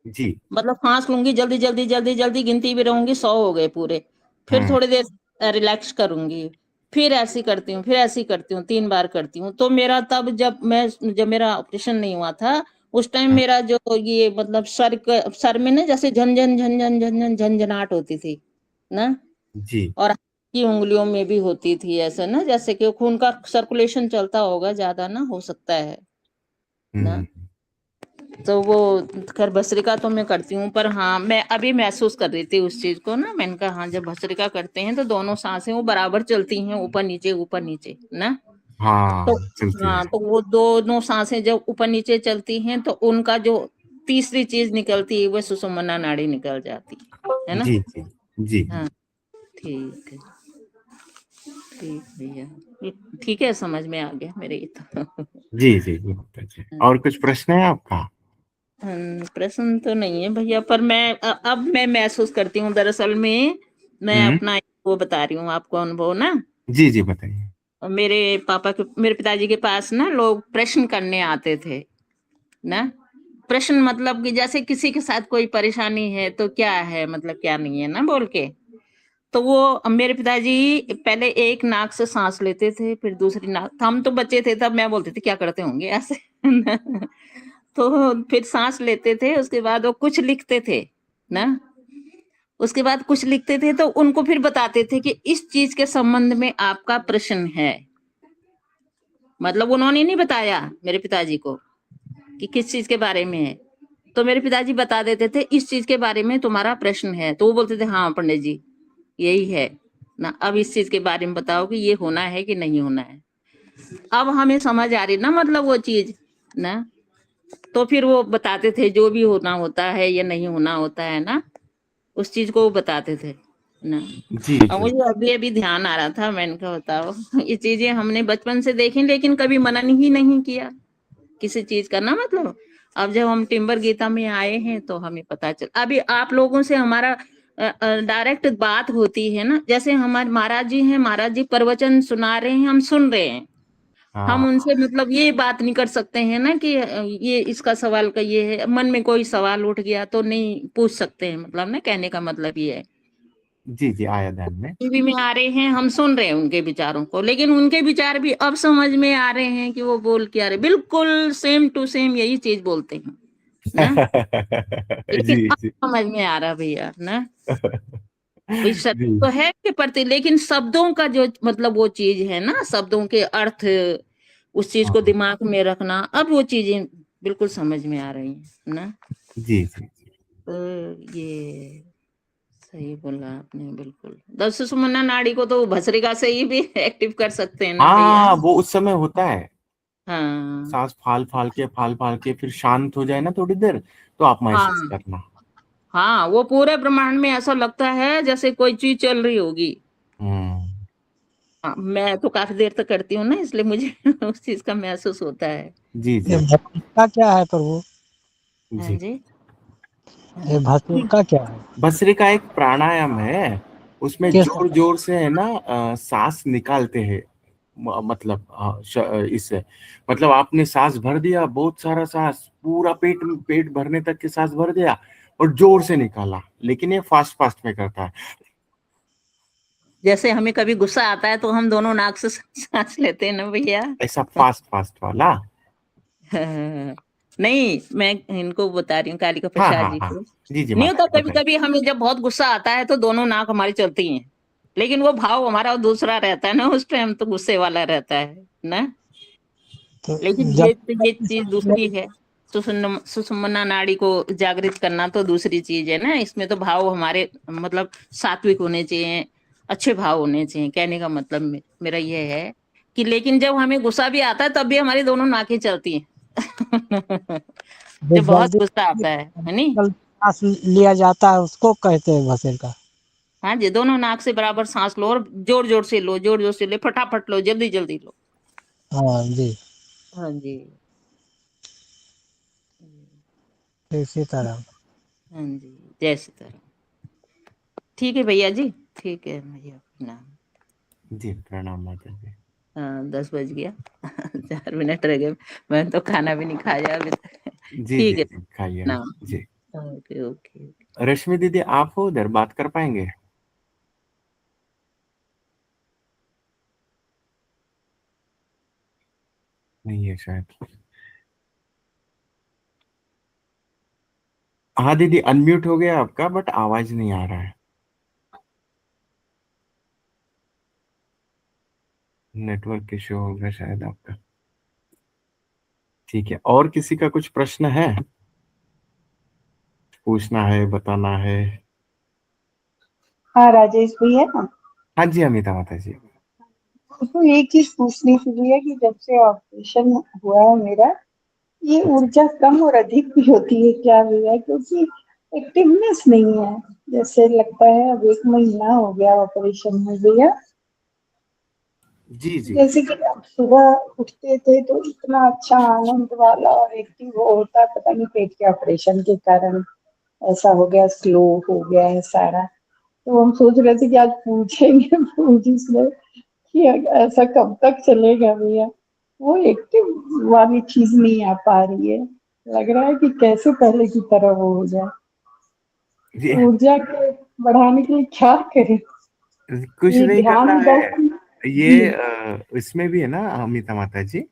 जी। मतलब सांस लूंगी, जल्दी जल्दी जल्दी जल्दी गिनती भी रहूंगी, 100 हो गए पूरे। फिर हम्म। थोड़ी देर रिलैक्स करूंगी, फिर ऐसी करती हूँ, फिर ऐसी करती हूँ, 3 बार करती हूँ। तो मेरा तब जब मेरा ऑपरेशन नहीं हुआ था उस टाइम हम्म, मेरा जो ये मतलब सर में ना जैसे झन झन झन झन झन झन झनझनाहट होती थी ना, जी। और हाथ की उंगलियों में भी होती थी ऐसा ना, जैसे कि खून का सर्कुलेशन चलता होगा ज्यादा ना, हो सकता है ना। हम्म। तो वो खैर भस्त्रिका तो मैं करती हूँ, पर हाँ मैं अभी महसूस कर रही थी उस चीज को ना, मैंने कहा हाँ जब भस्त्रिका करते हैं तो दोनों सांसें वो बराबर चलती हैं, ऊपर नीचे ना। हाँ तो चलती है। हाँ, तो वो दोनों सांसें जब ऊपर नीचे चलती हैं तो उनका जो तीसरी चीज निकलती है वो सुषुम्ना नाड़ी निकल जाती है ना। जी जी जी हाँ ठीक है, ठीक भैया, ठीक है, समझ में आ गया मेरे ये तो। जी जी जी माता जी। और कुछ प्रश्न है आपका? प्रश्न तो नहीं है भैया, पर अब मैं महसूस करती हूँ दरअसल में, मैं हम्म। अपना वो बता रही हूँ आपको अनुभव ना। जी जी बताइए। और मेरे पिताजी के पास ना लोग प्रश्न करने आते थे ना, प्रश्न मतलब कि जैसे किसी के साथ कोई परेशानी है तो क्या है, मतलब क्या नहीं है ना बोल के, तो वो मेरे पिताजी पहले एक नाक से सांस लेते थे, फिर दूसरी नाक, हम तो बच्चे थे तब, मैं बोलती थी क्या करते होंगे ऐसे तो फिर सांस लेते थे, उसके बाद वो कुछ लिखते थे ना, उसके बाद कुछ लिखते थे तो उनको फिर बताते थे कि इस चीज के संबंध में आपका प्रश्न है। मतलब उन्होंने नहीं बताया मेरे पिताजी को कि किस चीज के बारे में है, तो मेरे पिताजी बता देते थे इस चीज के बारे में तुम्हारा प्रश्न है, तो वो बोलते थे हाँ पंडित जी यही है ना, अब इस चीज के बारे में बताओ कि ये होना है कि नहीं होना है। अब हमें समझ आ रही ना मतलब वो चीज ना, तो फिर वो बताते थे जो भी होना होता है या नहीं होना होता है ना, उस चीज को वो बताते थे ना। जी और जी मुझे अभी अभी ध्यान आ रहा था, मैंने कहा बताओ ये चीजें हमने बचपन से देखी लेकिन कभी मनन ही नहीं किया किसी चीज का ना, मतलब अब जब हम टिम्बर गीता में आए हैं तो हमें पता चल, अभी आप लोगों से हमारा डायरेक्ट बात होती है ना, जैसे हमारे महाराज जी हैं, महाराज जी प्रवचन सुना रहे हैं, हम सुन रहे हैं, हम हाँ उनसे मतलब ये बात नहीं कर सकते हैं ना कि ये इसका सवाल का ये है, मन में कोई सवाल उठ गया तो नहीं पूछ सकते हैं, मतलब ना कहने का मतलब ये है। जी जी आया ध्यान में। टीवी में आ रहे हैं, हम सुन रहे हैं उनके विचारों को, लेकिन उनके विचार भी अब समझ में आ रहे हैं कि वो बोल क्या रहे, बिल्कुल सेम टू सेम यही चीज बोलते हैं ना, लेकिन जी अब जी समझ में आ रहा भैया ना, भाई सत्य जी तो है के प्रति, लेकिन शब्दों का जो मतलब वो चीज है ना, शब्दों के अर्थ, उस चीज को हाँ दिमाग में रखना, अब वो चीजें बिल्कुल समझ में आ रही हैं ना। जी जी तो ये सही बोला आपने बिल्कुल। दस सुमना नाड़ी को तो भस्त्रिका से ही भी एक्टिव कर सकते हैं ना भैया। हाँ वो उस समय होता है, हाँ सांस फाल फाल के फिर शांत हो जाए ना थोड़ी देर, तो आप महसूस हाँ करना। हाँ, वो पूरे ब्रह्मांड में ऐसा लगता है जैसे कोई चीज चल रही होगी। हम्म हाँ, मैं तो काफी देर तक करती हूँ ना, इसलिए मुझे उस चीज का महसूस होता है। जी ये जी भस्त्रिका क्या है प्रभु? हाँ जी। जी। ये भस्त्रिका क्या है? भस्त्रिका एक प्राणायाम है, उसमें किस जोर जोर से है ना सांस निकालते हैं। मतलब इससे मतलब आपने सांस भर दिया, बहुत सारा सांस, पूरा पेट पेट भरने तक के सांस भर दिया और जोर से निकाला, लेकिन ये फास्ट फास्ट में करता है। जैसे हमें कभी गुस्सा आता है तो हम दोनों नाक से सांस लेते हैं ना भैया। ऐसा फास्ट फास्ट वाला। नहीं, मैं इनको बता रही हूँ कालिका हाँ प्रसाद हाँ जी हाँ को। जी जी नहीं माता होता, जी कभी बताइए। कभी हमें जब बहुत गुस्सा आता है तो दोनों नाक हमारी चलती हैं, लेकिन वो भाव हमारा दूसरा रहता है ना, उस टाइम तो गुस्से वाला रहता है ना, तो लेकिन जब ये चीज दूसरी है। सुषुम्ना नाड़ी को जागृत करना तो दूसरी चीज है ना, इसमें तो भाव हमारे मतलब सात्विक होने चाहिए, अच्छे भाव होने चाहिए, कहने का मतलब मेरा ये है कि, लेकिन जब हमें गुस्सा भी आता है तब भी हमारी दोनों नाकें चलती हैं जो जब बहुत जल्दी गुस्सा आता है नहीं। जल्दी सांस लिया जाता है उसको कहते हैं भस्त्रिका। हाँ जी, दोनों नाक से बराबर सांस लो और जोर जोर से लो, जोर जोर से लो, फटाफट लो, जल्दी जल्दी लो। हाँ जी, हाँ जी। इसी तरह। हाँ जी, जय सीताराम। ठीक है भैया जी, ठीक है भैया, प्रणाम। जी प्रणाम माता जी। हाँ 10 बज गया 4 मिनट रह गए, मैंने तो खाना भी नहीं खाया अभी तक। जी ठीक जी है, जी खाइए आप प्रणाम। जी। Okay okay. रश्मि दीदी आप हो उधर, बात कर पाएंगे? नहीं है शायद। हाँ दीदी अनम्यूट हो गया आपका, बट आवाज नहीं आ रहा है। नेटवर्क इश्यू होगा शायद आपका। ठीक है, और किसी का कुछ प्रश्न है, पूछना है, बताना है? हाँ राजेश भैया, हाँ जी अमिता माता जी। तो एक चीज पूछनी थी भैया कि जब से ऑपरेशन हुआ है मेरा, ये अच्छा ऊर्जा कम और अधिक भी होती है क्या भैया? क्योंकि एक्टिवनेस नहीं है, जैसे लगता है अब 1 महीना हो गया ऑपरेशन में भैया। जी जी जैसे कि अब सुबह उठते थे तो इतना अच्छा आनंद वाला और एक्टिव होता, पता नहीं पेट के ऑपरेशन के कारण ऐसा हो गया, स्लो हो गया है सारा। तो हम सोच रहे थे कि आज पूछेंगे पूजी से कि ऐसा कब तक चलेगा भैया, वो एक्टिव वाली चीज नहीं आ पा रही है। लग रहा है कि कैसे पहले की तरह वो हो जाए। ये ऊर्जा के बढ़ाने के लिए क्या करें? कुछ ये नहीं ध्यान करना है। दर्शन जी, ये इसमें भी है ना अमिता माता जी,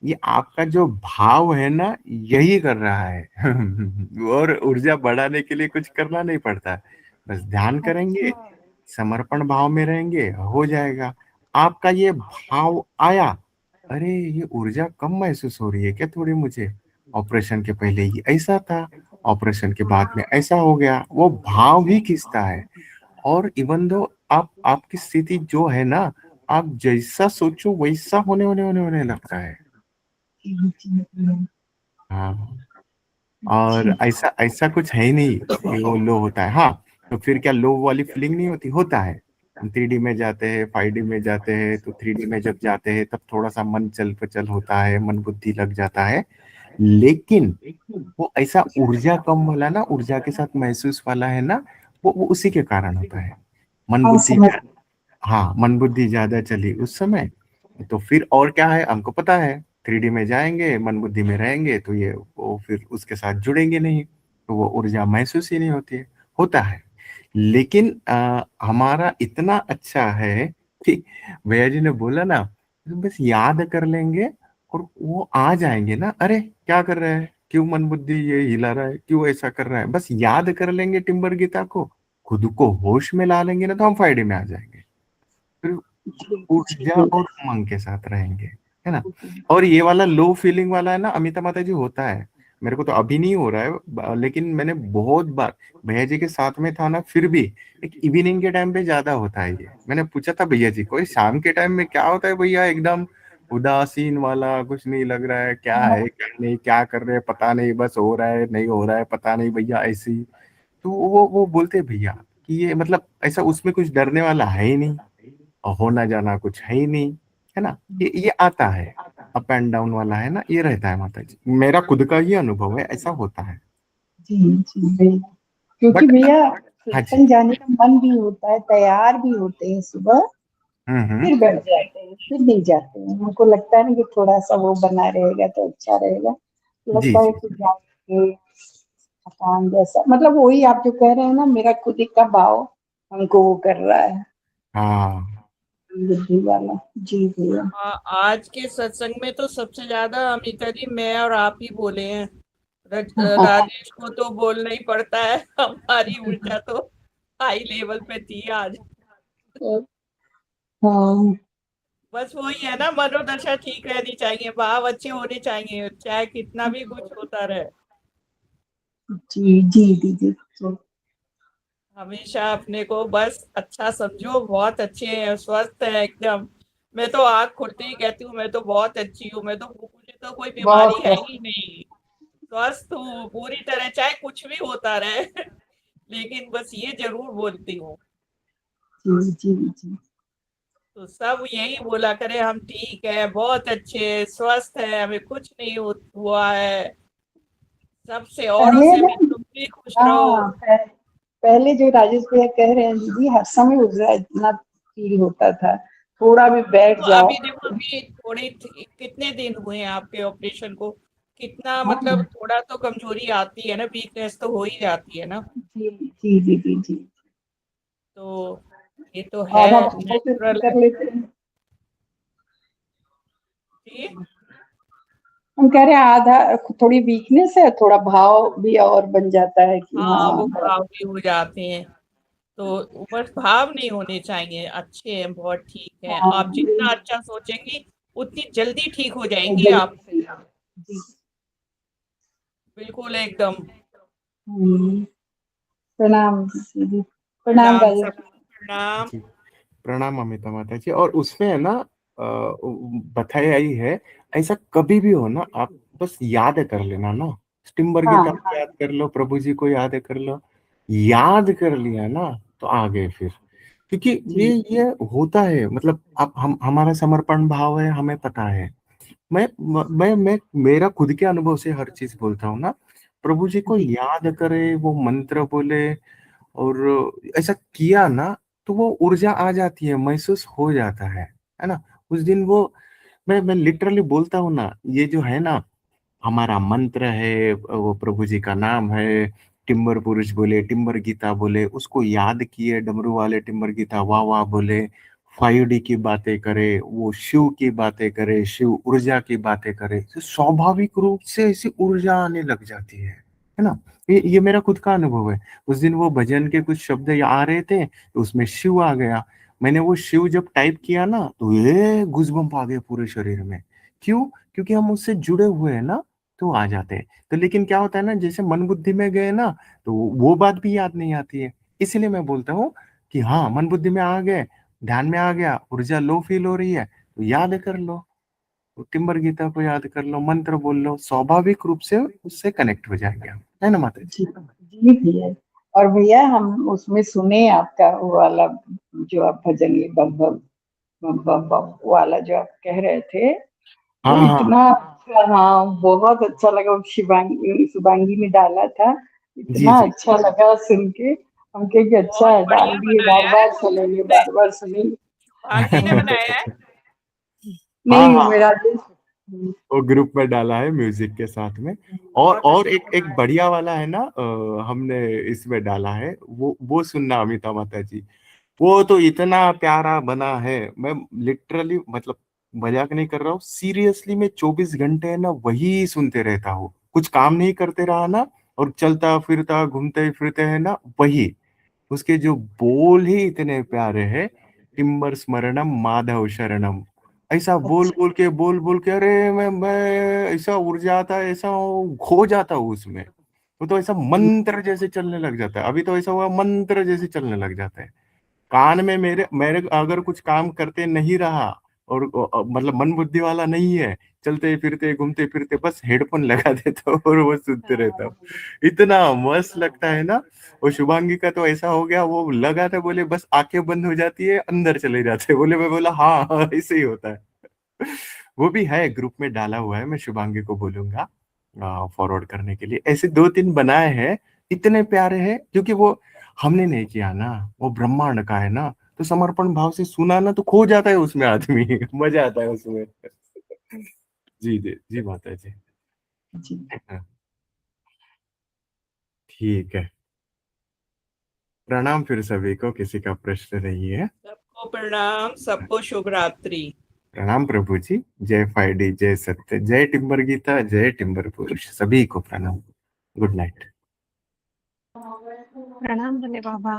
ये आपका जो भाव है ना यही कर रहा है। और ऊर्जा बढ़ाने के लिए कुछ करना नहीं पड़ता, बस ध्यान करेंगे, अच्छा। समर्पण भाव में रहेंगे, हो जाएगा। आपका ये भाव आया, अरे ये ऊर्जा कम महसूस हो रही है क्या थोड़ी मुझे, ऑपरेशन के पहले ही ऐसा था, ऑपरेशन के बाद में ऐसा हो गया, वो भाव भी खींचता है। और इवन दो आप आपकी स्थिति जो है ना, आप जैसा सोचो वैसा होने लगता है। जी, जी, जी। हाँ, अच्छा, और ऐसा ऐसा कुछ है ही नहीं कि वो लो होता है। हाँ, तो फिर क्या लो वाली फीलिंग नहीं होती, होता है। हम 3D में जाते हैं, 5D में जाते हैं, तो 3D में जब जाते हैं तब थोड़ा सा मन चल पचल होता है, मन बुद्धि लग जाता है। लेकिन वो ऐसा ऊर्जा कम वाला ना, ऊर्जा के साथ महसूस वाला है ना, वो उसी के कारण होता है। मन हाँ, बुद्धि, समझ हाँ मन बुद्धि ज्यादा चली उस समय, तो फिर और क्या है, हमको पता है 3D में जाएंगे, मन बुद्धि में रहेंगे, तो ये वो फिर उसके साथ जुड़ेंगे नहीं, तो वो ऊर्जा महसूस ही नहीं होती है, होता है। लेकिन हमारा इतना अच्छा है कि भैया जी ने बोला ना, बस याद कर लेंगे और वो आ जाएंगे ना, अरे क्या कर रहे हैं, क्यों मन बुद्धि ये हिला रहा है, क्यों ऐसा कर रहा है, बस याद कर लेंगे टिम्बर गीता को, खुद को होश में ला लेंगे ना, तो हम फायदे में आ जाएंगे, फिर जी, ऊर्जा जी, और उमंग के साथ रहेंगे, है ना। और ये वाला लो फीलिंग वाला है ना अमिता माता जी, होता है। मेरे को तो अभी नहीं हो रहा है, लेकिन मैंने बहुत बार भैया जी के साथ में था ना, फिर भी एक इवनिंग के टाइम पे ज्यादा होता है ये। मैंने पूछा था भैया जी को, "ये शाम के टाइम में क्या होता है भैया, एकदम उदासीन वाला, कुछ नहीं लग रहा है, क्या हाँ, है क्या नहीं, क्या कर रहे हैं पता नहीं, बस हो रहा है नहीं हो रहा है पता नहीं भैया ऐसी"। तो वो बोलते भैया कि ये मतलब ऐसा उसमें कुछ डरने वाला है ही नहीं, और होना जाना कुछ है ही नहीं, है ना। ये आता है, अप एंड डाउन वाला है ना, ये रहता है माता जी, मेरा खुद का ही अनुभव है, ऐसा होता है। जी, जी, भैया। क्योंकि बट भैया हाँ जी। सत्संग जाने का मन भी होता है, तैयार भी होते हैं सुबह, हम्म। फिर बैठ जाते हैं, फिर नहीं जाते हैं। हमको लगता है ना कि थोड़ा सा वो बना रहेगा तो अच्छा रहेगा। जी लगता है जी। कि जाएंगे, थकान जैसा, मतलब वही आप जो कह रहे हैं ना, मेरा खुद ही का भाव हमको वो कर रहा है, हाँ बुद्धि वाला। जी भैया। आज के सत्संग में तो सबसे ज्यादा अमिता जी मैं और आप ही बोले हैं। राजेश को तो बोलना ही पड़ता है, हमारी ऊर्जा तो हाई लेवल पे थी आज। हाँ, बस वही है ना, मनोदशा ठीक रहनी चाहिए, भाव अच्छे होने चाहिए, चाहे कितना भी कुछ होता रहे। जी, जी दीदी। तो हमेशा अपने को बस अच्छा समझो, बहुत अच्छे हैं, स्वस्थ है एकदम। मैं तो आँख खुलते ही कहती हूँ मैं तो बहुत अच्छी हूँ, मैं तो, मुझे तो कोई बीमारी बहुत है है। ही नहीं, स्वस्थ हूँ पूरी तरह, चाहे कुछ भी होता रहे। लेकिन बस ये जरूर बोलती हूँ, जी, जी, जी। तो सब यही बोला करे, हम ठीक है, बहुत अच्छे स्वस्थ है, हमें कुछ नहीं हुआ है, सबसे औरों पहले से ना, भी तुम भी खुश रहो। हाँ, पहले जो राजेश भैया कह रहे हैं दीदी, हर समय ऊर्जा इतना फील होता था, थोड़ा भी बैठ तो जाओ अभी देखो, तो। अभी कितने दिन हुए हैं आपके ऑपरेशन को, कितना मतलब हाँ, थोड़ा तो कमजोरी आती है ना, वीकनेस तो हो ही जाती है ना। जी, जी, जी, जी, जी। तो ये तो है, आधा भाव से नेचुरल है कर लेते हैं। जी। हम कह रहे हैं आधा, थोड़ी वीकनेस है, थोड़ा भाव भी और बन जाता है कि हाँ, हाँ वो भाव भी हो जाते हैं, तो बस भाव नहीं होने चाहिए, अच्छे हैं, बहुत ठीक है, हाँ, आप जितना अच्छा सोचेंगी उतनी जल्दी ठीक हो जाएंगी जल्दी आप, सही है। जी। बिल्कुल एकदम। हम्म, प्रणाम दीदी। प्रणाम प्रणाम राजेश। सबको, प्रणाम। जी, प्रणाम अमिता माता जी। और उसमें है ना बताई आई है, ऐसा कभी भी हो ना, आप बस याद कर लेना ना, टिम्बर हाँ, गीता को हाँ, याद कर लो, प्रभु जी को याद कर लो, याद कर लिया ना, तो आ गए फिर। क्योंकि जी, ये होता है, मतलब आप हम हमारा समर्पण भाव है, हमें पता है। मैं मेरा खुद के अनुभव से हर चीज बोलता हूँ ना, प्रभु जी को जी, याद करे, वो मंत्र बोले, और ऐसा किया ना, तो वो ऊर्जा आ जाती है, महसूस हो जाता है ना। उस दिन वो मैं लिटरली बोलता हूँ ना, ये जो है ना, हमारा मंत्र है, वो प्रभु जी का नाम है। टिम्बर पुरुष बोले, टिम्बर गीता बोले, उसको याद किए, डमरू वाले टिम्बर गीता वाह वाह बोले, 5D की बातें करे, वो शिव की बातें करे, शिव ऊर्जा की बातें करे, तो स्वाभाविक रूप से ऐसी ऊर्जा आने लग जाती है ना। ये मेरा खुद का अनुभव है। उस दिन वो भजन के कुछ शब्द आ रहे थे, तो उसमें शिव आ गया। मैंने वो शिव जब टाइप किया ना, तो ये गूज़बम्प आ गए पूरे शरीर में। क्यों? क्योंकि हम उससे जुड़े हुए हैं ना, तो आ जाते हैं। तो लेकिन क्या होता है ना, जैसे मन बुद्धि में गए ना, तो वो बात भी याद नहीं आती है। इसीलिए मैं बोलता हूँ कि हाँ, मन बुद्धि में आ गए, ध्यान में आ गया, ऊर्जा लो फील हो रही है, तो याद कर लो, तो टिम्बर गीता को याद कर लो, मंत्र बोल लो, स्वाभाविक रूप से उससे कनेक्ट हो जाएंगे हम, है ना माता जी? जी भैया। और भैया हम उसमें सुने आपका वो वाला जो आप भजन ये बम बम बम बम बम वाला जो आप कह रहे थे, हाँ वो हाँ इतना अच्छा, हाँ बहुत अच्छा लगा। वो शुभांगी ने डाला था, जी इतना जी। अच्छा लगा सुन के। हम कहे कि अच्छा बहुत है, डाल बढ़िया दिए, बार बनाया है बार सुनेंगे, बार बार सुनेंगे। भांगी ने बनाया है। हाँ नहीं, हाँ, मेरा वो ग्रुप में डाला है म्यूजिक के साथ में। बहुत और अच्छा एक एक बढ़िया वाला है ना, हमने इसमें डाला है, वो सुनना अमिता माता जी। वो तो इतना प्यारा बना है, मैं लिटरली मतलब मजाक नहीं कर रहा हूँ, सीरियसली मैं 24 घंटे है ना वही सुनते रहता हूँ, कुछ काम नहीं करते रहा ना, और चलता फिरता घूमते फिरते है ना वही। उसके जो बोल ही इतने प्यारे हैं, टिम्बर स्मरणम माधव शरणम, ऐसा अच्छा। बोल बोल के अरे मैं ऐसा उड़ जाता है, ऐसा खो जाता हूँ उसमें। वो तो ऐसा मंत्र जैसे चलने लग जाता है, अभी तो ऐसा हुआ मंत्र जैसे चलने लग जाता है कान में मेरे मेरे अगर कुछ काम करते नहीं रहा, और मतलब मन बुद्धि वाला नहीं है, चलते फिरते घूमते फिरते बस हेडफोन लगा देता हूँ और वो सुनते रहता हूँ, इतना मस्त लगता है ना। वो शुभांगी का तो ऐसा हो गया, वो लगा था, बोले बस आंखें बंद हो जाती है, अंदर चले जाते हैं, बोले, मैं बोला हाँ हाँ ऐसे ही होता है। वो भी है, ग्रुप में डाला हुआ है, मैं शुभांगी को बोलूंगा फॉरवर्ड करने के लिए। ऐसे 2-3 बनाए हैं, इतने प्यारे हैं, क्योंकि वो हमने नहीं किया ना, वो ब्रह्मांड का है ना, तो समर्पण भाव से सुना ना, तो खो जाता है उसमें आदमी। मजा आता है उसमें। जी जी जी माता जी। जी। हाँ, ठीक है। प्रणाम फिर सभी को, किसी का प्रश्न नहीं है। सबको प्रणाम, सबको शुभ रात्रि। प्रणाम प्रभु जी। जय 5D, जय सत्य, जय टिम्बर गीता, जय टिम्बर पुरुष, सभी को प्रणाम। Good night. प्रणाम भोले बाबा।